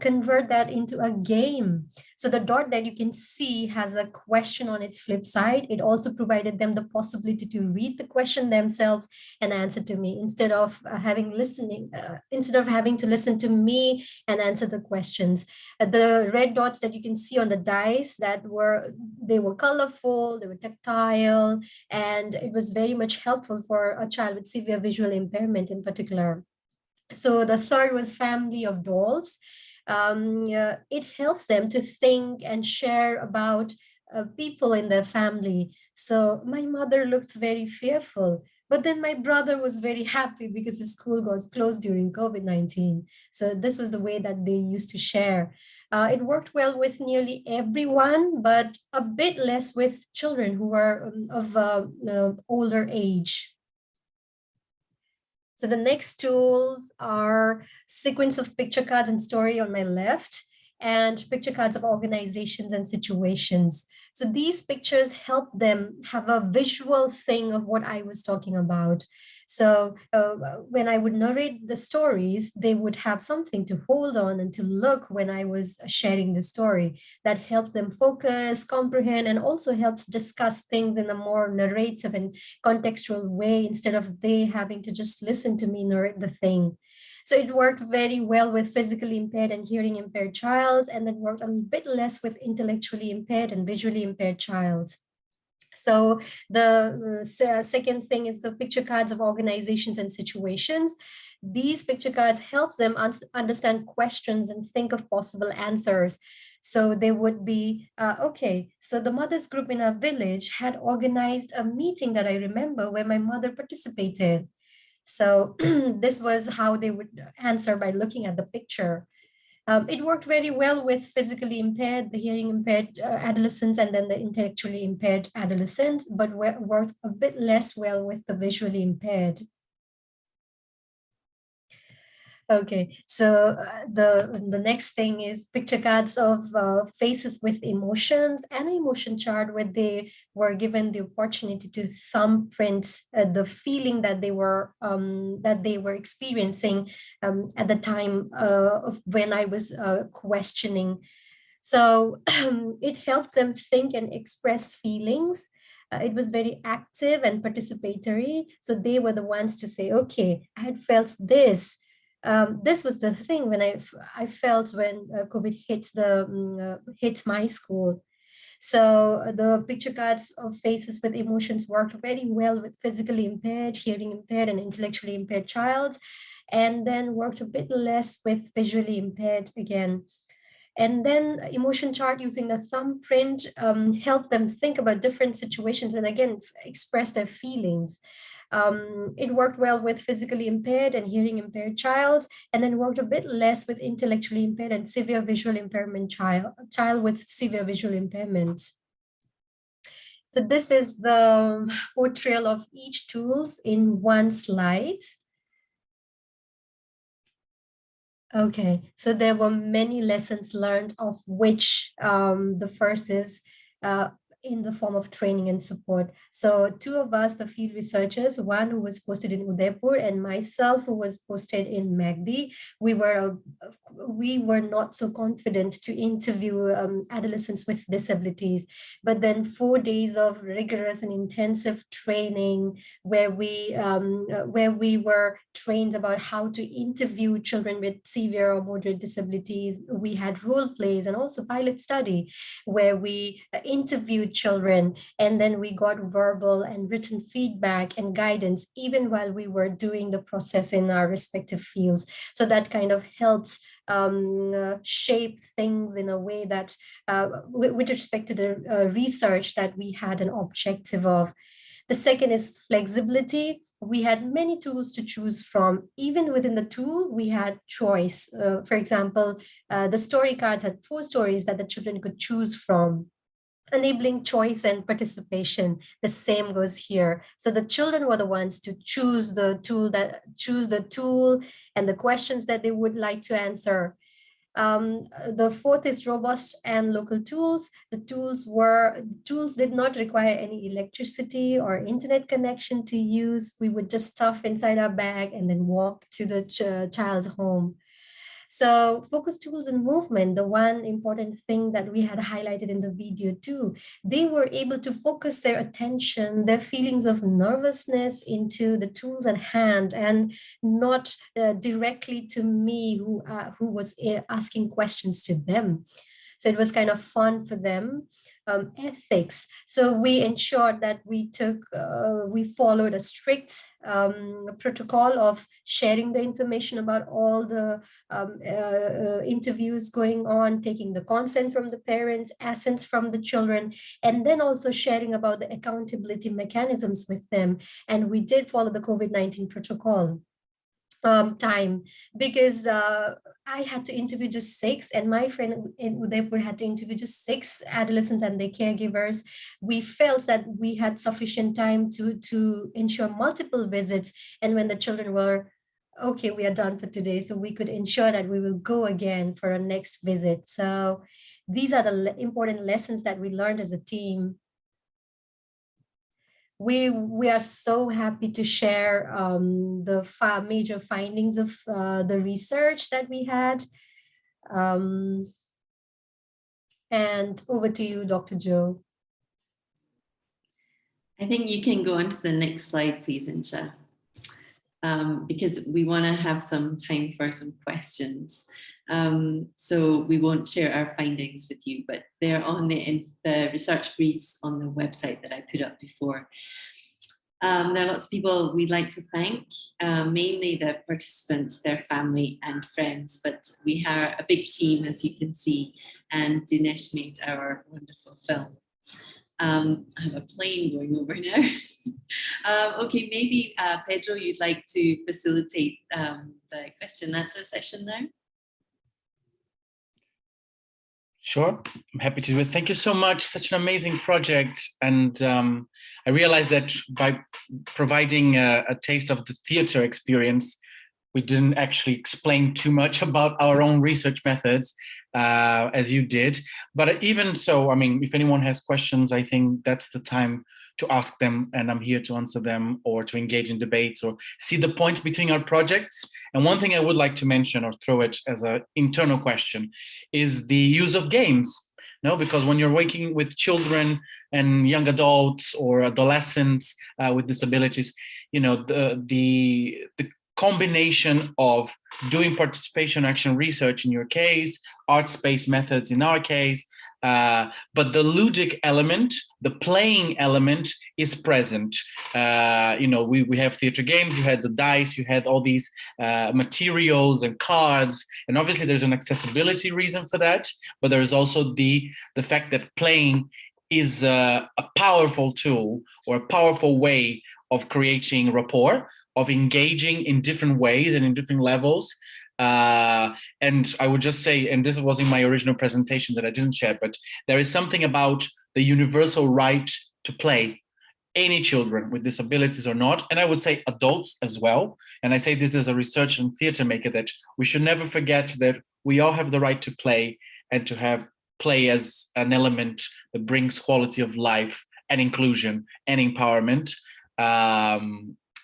convert that into a game. So the dot that you can see has a question on its flip side. It also provided them the possibility to read the question themselves and answer to me instead of having to listen to me and answer the questions. The red dots that you can see on the dice they were colorful, they were tactile, and it was very much helpful for a child with severe visual impairment in particular. So the third was family of dolls. It helps them to think and share about people in their family. So my mother looked very fearful, but then my brother was very happy because his school got closed during COVID-19. So this was the way that they used to share. It worked well with nearly everyone, but a bit less with children who are of older age. So the next tools are sequence of picture cards and story on my left, and picture cards of organizations and situations. So these pictures help them have a visual thing of what I was talking about. So when I would narrate the stories, they would have something to hold on and to look when I was sharing the story. That helped them focus, comprehend, and also helps discuss things in a more narrative and contextual way instead of they having to just listen to me narrate the thing. So it worked very well with physically impaired and hearing impaired child, and then worked a bit less with intellectually impaired and visually impaired child. So the second thing is the picture cards of organizations and situations. These picture cards help them understand questions and think of possible answers. So they would be, okay, so the mothers group in our village had organized a meeting that I remember where my mother participated. So this was how they would answer by looking at the picture. It worked very well with physically impaired, the hearing impaired adolescents, and then the intellectually impaired adolescents, but worked a bit less well with the visually impaired. Okay, so the next thing is picture cards of faces with emotions and an emotion chart where they were given the opportunity to thumbprint the feeling that they were experiencing at the time of when I was questioning. So it helped them think and express feelings. It was very active and participatory. So they were the ones to say, okay, I had felt this. This was the thing when I felt when COVID hit my school. So the picture cards of faces with emotions worked very well with physically impaired, hearing impaired, and intellectually impaired child, and then worked a bit less with visually impaired again. And then emotion chart using the thumbprint helped them think about different situations and again express their feelings. It worked well with physically impaired and hearing impaired child, and then worked a bit less with intellectually impaired and severe visual impairment child with severe visual impairments. So this is the portrayal of each tools in one slide. Okay, so there were many lessons learned, of which the first is in the form of training and support. So two of us, the field researchers, one who was posted in Udaipur and myself who was posted in Magdi, we were not so confident to interview adolescents with disabilities. But then 4 days of rigorous and intensive training where we were trained about how to interview children with severe or moderate disabilities. We had role plays and also pilot study where we interviewed children, and then we got verbal and written feedback and guidance even while we were doing the process in our respective fields. So that kind of helps shape things in a way that with respect to the research that we had an objective of. The second is flexibility. We had many tools to choose from. Even within the tool, we had choice. For example, the story card had 4 stories that the children could choose from, enabling choice and participation. The same goes here. So the children were the ones to choose the tool and the questions that they would like to answer. The fourth is robust and local tools. The tools did not require any electricity or internet connection to use. We would just stuff inside our bag and then walk to the child's home. So focus tools and movement, the one important thing that we had highlighted in the video too, they were able to focus their attention, their feelings of nervousness into the tools at hand and not directly to me who was asking questions to them. So it was kind of fun for them. Ethics. So we ensured that we followed a strict protocol of sharing the information about all the interviews going on, taking the consent from the parents, assents from the children, and then also sharing about the accountability mechanisms with them. And we did follow the COVID-19 protocol. Time, because I had to interview just 6 and my friend in Udaipur had to interview just 6 adolescents and their caregivers. We felt that we had sufficient time to ensure multiple visits, and when the children were okay, we are done for today, so we could ensure that we will go again for a next visit. So these are the important lessons that we learned as a team. We are so happy to share the major findings of the research that we had. And over to you, Dr. Joe. I think you can go on to the next slide, please, Insha, because we want to have some time for some questions. So we won't share our findings with you, but they're on the research briefs on the website that I put up before. There are lots of people we'd like to thank, mainly the participants, their family and friends, but we are a big team, as you can see, and Dinesh made our wonderful film. I have a plane going over now. Okay, maybe Pedro, you'd like to facilitate the question and answer session now? Sure, I'm happy to do it. Thank you so much. Such an amazing project. And I realized that by providing a taste of the theater experience, we didn't actually explain too much about our own research methods, as you did. But even so, I mean, if anyone has questions, I think that's the time to ask them, and I'm here to answer them or to engage in debates or see the points between our projects. And one thing I would like to mention or throw it as an internal question is the use of games. No, because when you're working with children and young adults or adolescents with disabilities, you know, the combination of doing participation action research in your case, arts-based methods in our case, but the ludic element, the playing element is present. You know, we have theater games, you had the dice, you had all these materials and cards, and obviously there's an accessibility reason for that, but there's also the fact that playing is a powerful tool or a powerful way of creating rapport, of engaging in different ways and in different levels. And I would just say, and this was in my original presentation that I didn't share, but there is something about the universal right to play, any children with disabilities or not, and I would say adults as well. And I say this as a researcher and theater maker, that we should never forget that we all have the right to play, and to have play as an element that brings quality of life and inclusion and empowerment.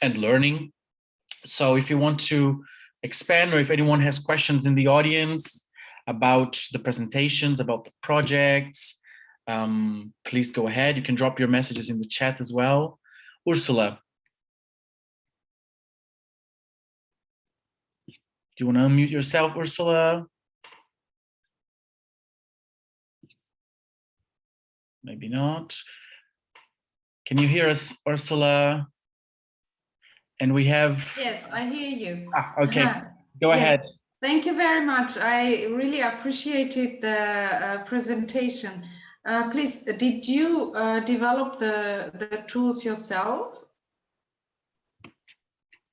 And learning. So if you want to expand, or if anyone has questions in the audience about the presentations, about the projects, please go ahead. You can drop your messages in the chat as well. Ursula, do you want to unmute yourself, Ursula? Maybe not. Can you hear us, Ursula? And we have... Yes, I hear you. Okay, go ahead. Thank you very much. I really appreciated the presentation. Please, did you develop the tools yourself?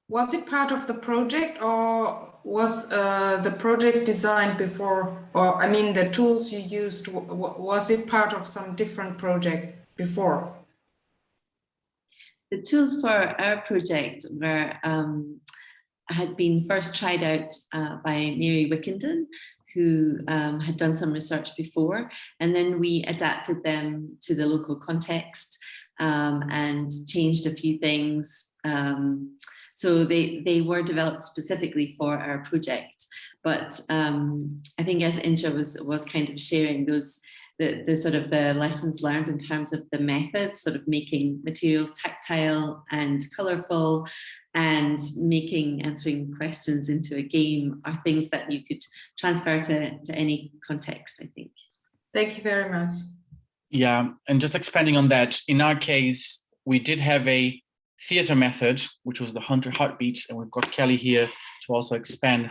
Was it part of the project, or was the project designed before? Or I mean, the tools you used, was it part of some different project before? The tools for our project were had been first tried out by Mary Wickenden, who had done some research before, and then we adapted them to the local context and changed a few things. So they were developed specifically for our project. But I think, as Inja was kind of sharing, those the sort of the lessons learned in terms of the method, sort of making materials tactile and colourful, and answering questions into a game, are things that you could transfer to any context, I think. Thank you very much. Yeah, and just expanding on that, in our case, we did have a theater method, which was the 100 Heartbeats, and we've got Kelly here to also expand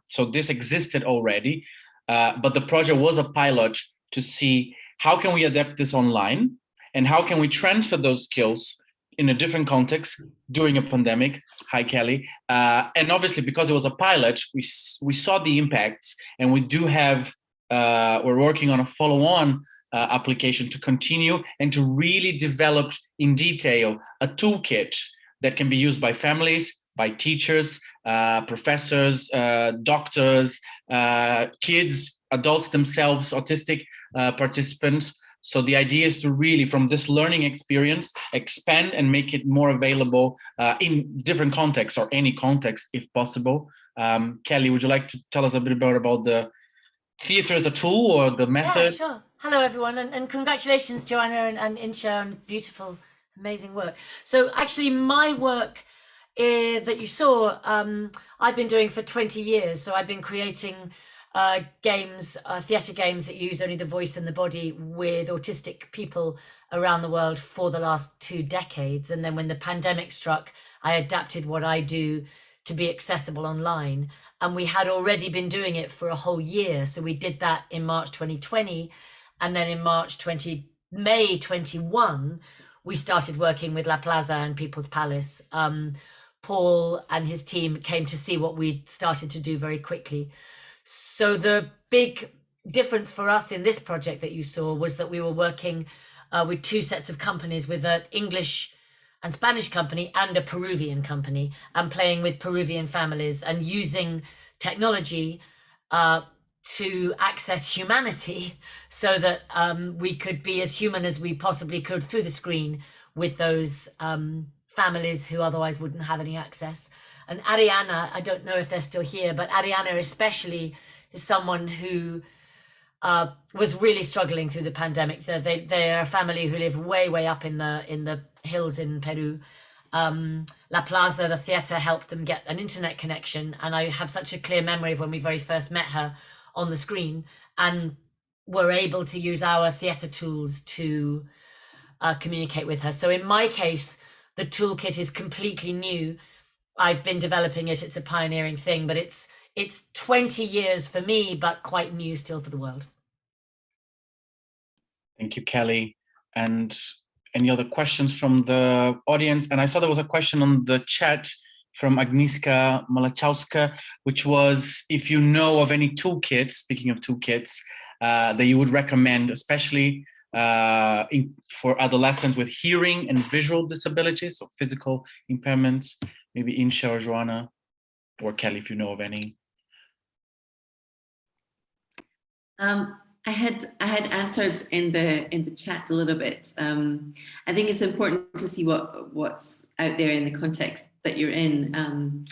so this existed already, but the project was a pilot to see how can we adapt this online, and how can we transfer those skills in a different context during a pandemic. Hi, Kelly. And obviously, because it was a pilot, we saw the impacts, and we do have, we're working on a follow-on application to continue and to really develop in detail a toolkit that can be used by families, by teachers, professors, doctors, kids, adults themselves, autistic participants. So the idea is to really, from this learning experience, expand and make it more available in different contexts, or any context if possible. Kelly, would you like to tell us a bit more about the theater as a tool, or the method? Yeah, sure. Hello, everyone, and congratulations, Joanna and Insha, on beautiful, amazing work. So actually, my work that you saw, I've been doing for 20 years. So I've been creating games, theatre games that use only the voice and the body with autistic people around the world for the last 2 decades. And then when the pandemic struck, I adapted what I do to be accessible online. And we had already been doing it for a whole year. So we did that in March 2020. And then in May 21, we started working with La Plaza and People's Palace. Paul and his team came to see what we started to do very quickly. So the big difference for us in this project that you saw was that we were working with two sets of companies, with an English and Spanish company and a Peruvian company, and playing with Peruvian families and using technology to access humanity so that we could be as human as we possibly could through the screen with those families who otherwise wouldn't have any access. And Ariana, I don't know if they're still here, but Ariana especially is someone who was really struggling through the pandemic. They are a family who live way up in the hills in Peru. La Plaza, the theatre, helped them get an internet connection, and I have such a clear memory of when we very first met her on the screen and were able to use our theatre tools to communicate with her. So in my case, the toolkit is completely new. I've been developing it. It's a pioneering thing, but it's 20 years for me, but quite new still for the world. Thank you, Kelly. And any other questions from the audience? And I saw there was a question on the chat from Agnieszka Malachowska, which was if you know of any toolkits, speaking of toolkits, that you would recommend, especially for adolescents with hearing and visual disabilities, or physical impairments. Maybe Insha or Joanna or Kelly, if you know of any. I had answered in the chat a little bit. I think it's important to see what's out there in the context that you're in.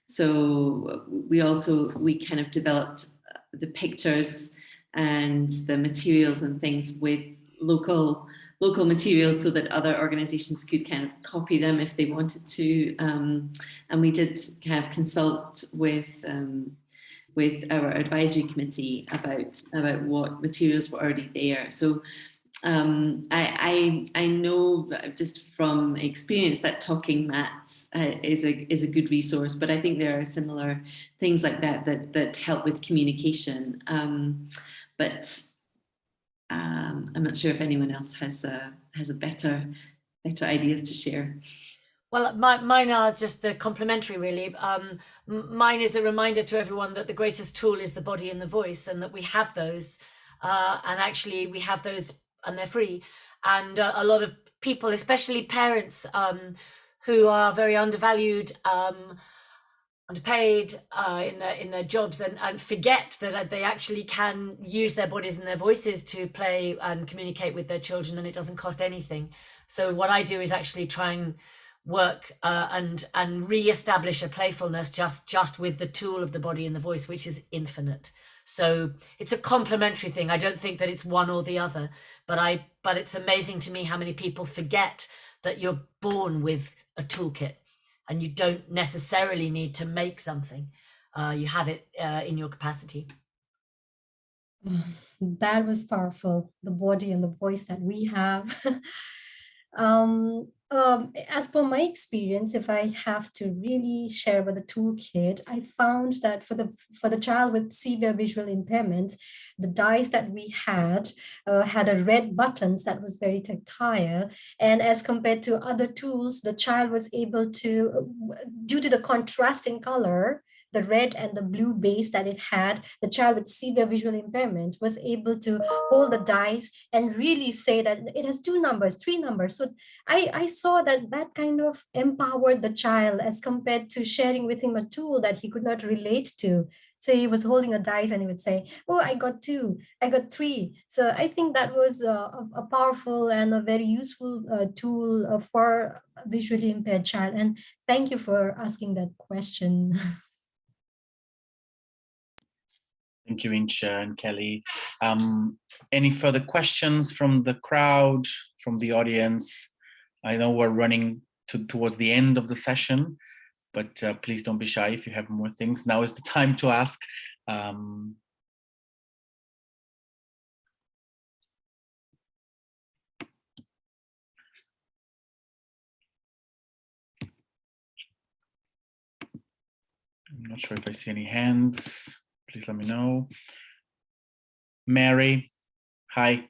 So we kind of developed the pictures and the materials and things with local materials so that other organizations could kind of copy them if they wanted to. And we did kind of consult with our advisory committee about what materials were already there. So I know just from experience that Talking Mats is a good resource, but I think there are similar things like that help with communication. But I'm not sure if anyone else has a better ideas to share. Well, mine are just complementary, really. Mine is a reminder to everyone that the greatest tool is the body and the voice, and that we have those. And actually, we have those, and they're free. And a lot of people, especially parents, who are very undervalued, underpaid in their jobs, and forget that they actually can use their bodies and their voices to play and communicate with their children, and it doesn't cost anything. So what I do is actually try and work and re-establish a playfulness just with the tool of the body and the voice, which is infinite. So it's a complementary thing. I don't think that it's one or the other, but it's amazing to me how many people forget that you're born with a toolkit and you don't necessarily need to make something. You have it in your capacity. That was powerful, the body and the voice that we have. As per my experience, if I have to really share about the toolkit, I found that for the child with severe visual impairment, the dice that we had a red buttons that was very tactile, and as compared to other tools, the child was able to, due to the contrast in color, the red and the blue base that it had, the child with severe visual impairment was able to hold the dice and really say that it has 2 numbers, 3 numbers. So I saw that kind of empowered the child as compared to sharing with him a tool that he could not relate to. Say he was holding a dice and he would say, oh, I got 2, I got 3. So I think that was a powerful and a very useful tool for a visually impaired child. And thank you for asking that question. Thank you, Insha and Kelly. Any further questions from the crowd, from the audience? I know we're running towards the end of the session, but please don't be shy if you have more things. Now is the time to ask. I'm not sure if I see any hands. Please let me know. Mary, hi.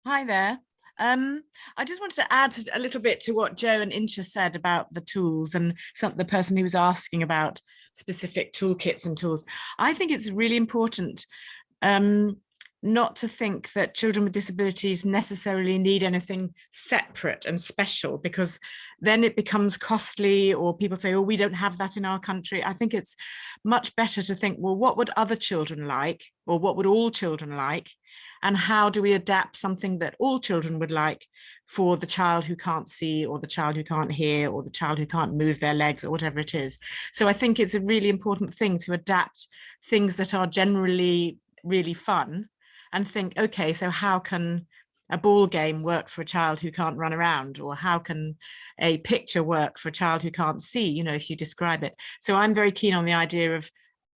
Hi there. I just wanted to add a little bit to what Joe and Insha said about the tools and the person who was asking about specific toolkits and tools. I think it's really important not to think that children with disabilities necessarily need anything separate and special, because then it becomes costly, or people say, oh, we don't have that in our country. I think it's much better to think, well, what would other children like, or what would all children like? And how do we adapt something that all children would like for the child who can't see, or the child who can't hear, or the child who can't move their legs, or whatever it is. So I think it's a really important thing to adapt things that are generally really fun and think, okay, so how can a ball game work for a child who can't run around, or how can a picture work for a child who can't see, you know, if you describe it. So I'm very keen on the idea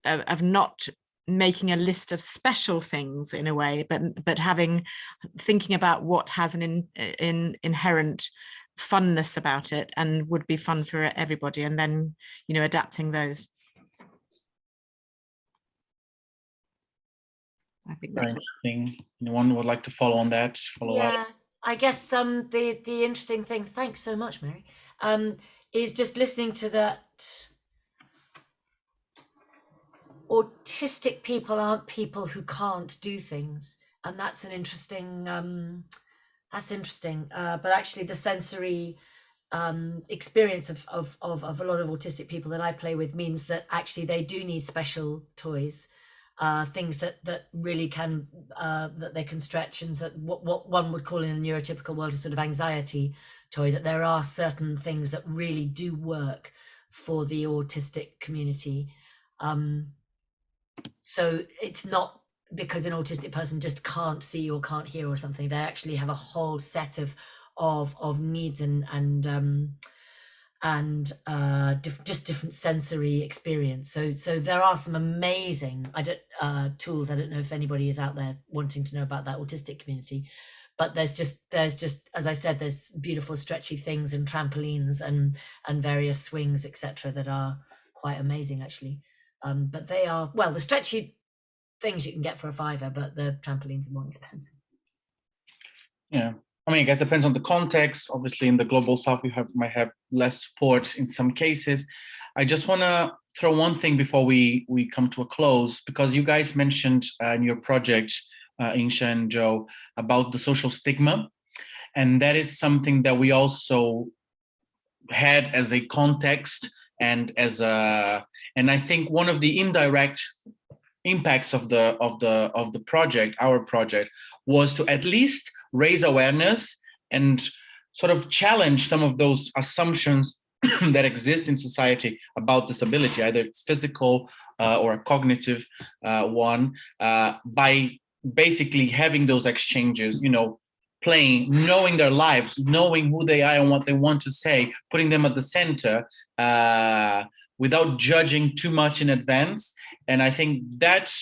of not making a list of special things in a way, but thinking about what has an inherent funness about it and would be fun for everybody, and then, you know, adapting those. I think that's interesting. Anyone would like to follow on that? Yeah, I guess the interesting thing, thanks so much, Mary, is just listening to that. Autistic people aren't people who can't do things, and that's an interesting. But actually, the sensory experience of a lot of autistic people that I play with means that actually they do need special toys. Things that really can that they can stretch, and what one would call in a neurotypical world a sort of anxiety toy, that there are certain things that really do work for the autistic community. So it's not because an autistic person just can't see or can't hear or something. They actually have a whole set of needs and just different sensory experience. So there are some amazing tools. I don't know if anybody is out there wanting to know about that autistic community, but there's just, as I said, there's beautiful stretchy things and trampolines and various swings, etc., that are quite amazing actually. But they are, well, the stretchy things you can get for a £5, but the trampolines are more expensive. Yeah. I mean, I guess it depends on the context. Obviously, in the global south, we might have less support in some cases. I just want to throw one thing before we come to a close, because you guys mentioned in your project, Insha and Joe, about the social stigma. And that is something that we also had as a context and and I think one of the indirect impacts of the project, our project, was to at least raise awareness and sort of challenge some of those assumptions that exist in society about disability, either it's physical or a cognitive one, by basically having those exchanges, you know, playing, knowing their lives, knowing who they are and what they want to say, putting them at the center without judging too much in advance. And I think that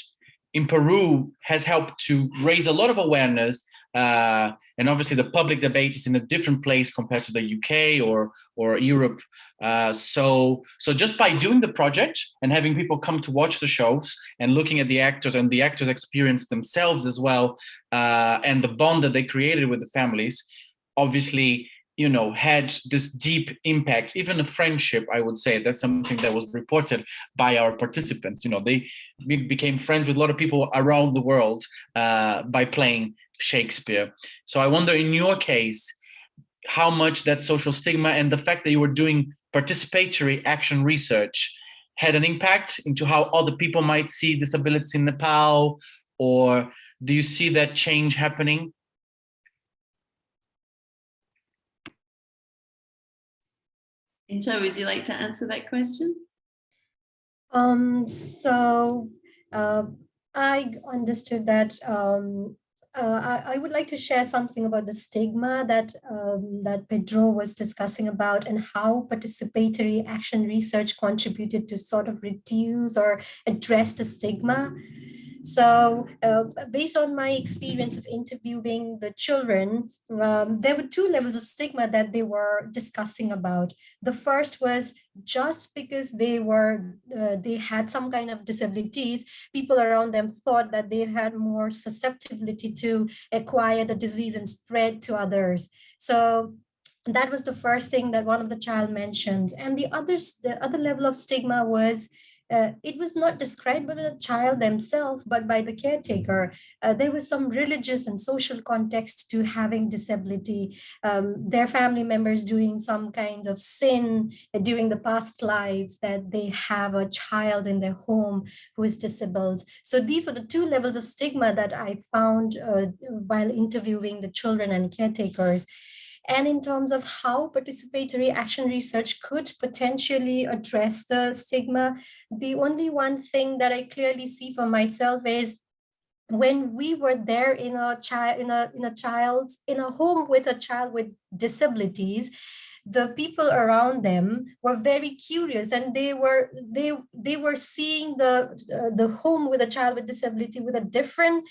in Peru has helped to raise a lot of awareness. And obviously the public debate is in a different place compared to the UK or Europe. So just by doing the project and having people come to watch the shows and looking at the actors and the actors experience themselves as well, and the bond that they created with the families, obviously, you know, had this deep impact, even a friendship, I would say. That's something that was reported by our participants. You know, they became friends with a lot of people around the world by playing Shakespeare. So I wonder, in your case, how much that social stigma and the fact that you were doing participatory action research had an impact into how other people might see disabilities in Nepal, or do you see that change happening? Inta, would you like to answer that question? I understood that I would like to share something about the stigma that that Pedro was discussing about, and how participatory action research contributed to sort of reduce or address the stigma. So based on my experience of interviewing the children, there were two levels of stigma that they were discussing about. The first was just because they had some kind of disabilities, people around them thought that they had more susceptibility to acquire the disease and spread to others. So that was the first thing that one of the child mentioned. And the other level of stigma was it was not described by the child themselves, but by the caretaker. There was some religious and social context to having disability. Their family members doing some kind of sin during the past lives, that they have a child in their home who is disabled. So these were the two levels of stigma that I found while interviewing the children and caretakers. And in terms of how participatory action research could potentially address the stigma, the only one thing that I clearly see for myself is when we were there in a home with a child with disabilities, the people around them were very curious, and they were seeing the home with a child with disability with a different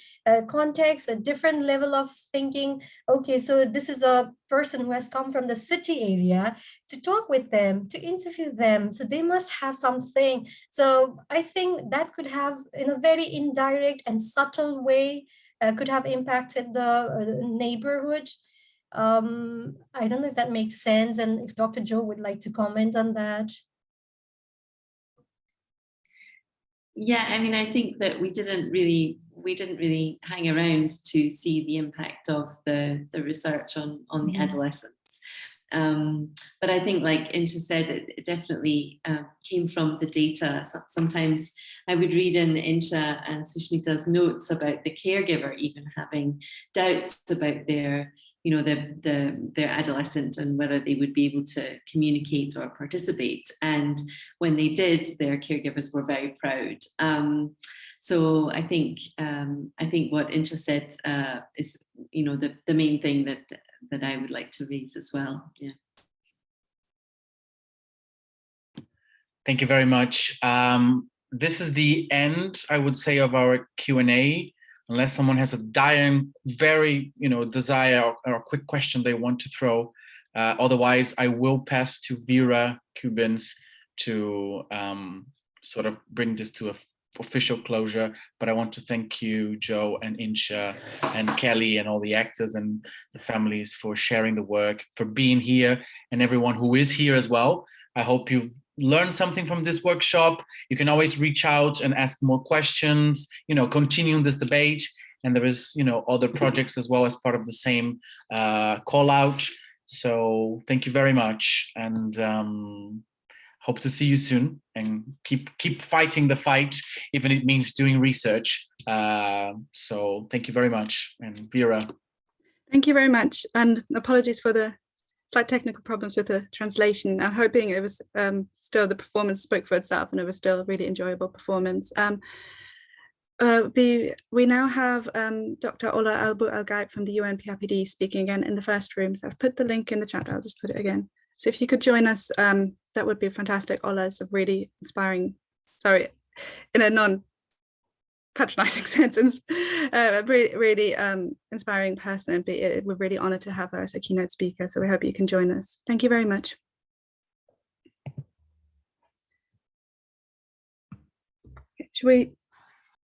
context, a different level of thinking. Okay, so this is a person who has come from the city area, to talk with them, to interview them, so they must have something. So I think that could have, in a very indirect and subtle way, could have impacted the neighborhood. I don't know if that makes sense, and if Dr. Joe would like to comment on that. Yeah, I mean, I think that we didn't really hang around to see the impact of the research on the adolescents. But I think, like Incha said, it definitely came from the data. Sometimes I would read in Incha and Sushmita's notes about the caregiver even having doubts about their adolescent and whether they would be able to communicate or participate. And when they did, their caregivers were very proud. So I think what Incha said is, the main thing that I would like to raise as well. Yeah. Thank you very much. This is the end, I would say, of our Q&A. Unless someone has a dying, very, desire or a quick question they want to throw. Otherwise, I will pass to Vera Cubans to sort of bring this to an official closure. But I want to thank you, Joe and Incha and Kelly and all the actors and the families for sharing the work, for being here, and everyone who is here as well. I hope you've learn something from this workshop. You can always reach out and ask more questions, continue this debate. And there is, other projects as well as part of the same call out. So thank you very much. And hope to see you soon, and keep fighting the fight, even if it means doing research. So thank you very much. And Vera. Thank you very much. And apologies for the slight technical problems with the translation. I'm hoping it was still, the performance spoke for itself and it was still a really enjoyable performance. We now have Dr. Ola Albu-Algaib from the UNPRPD speaking again in the first room. So I've put the link in the chat, I'll just put it again. So if you could join us, that would be fantastic. Ola is a really inspiring, sorry, in a non-patronizing sense, really inspiring person, and we're really honored to have her as a keynote speaker. So we hope you can join us. Thank you very much. Should we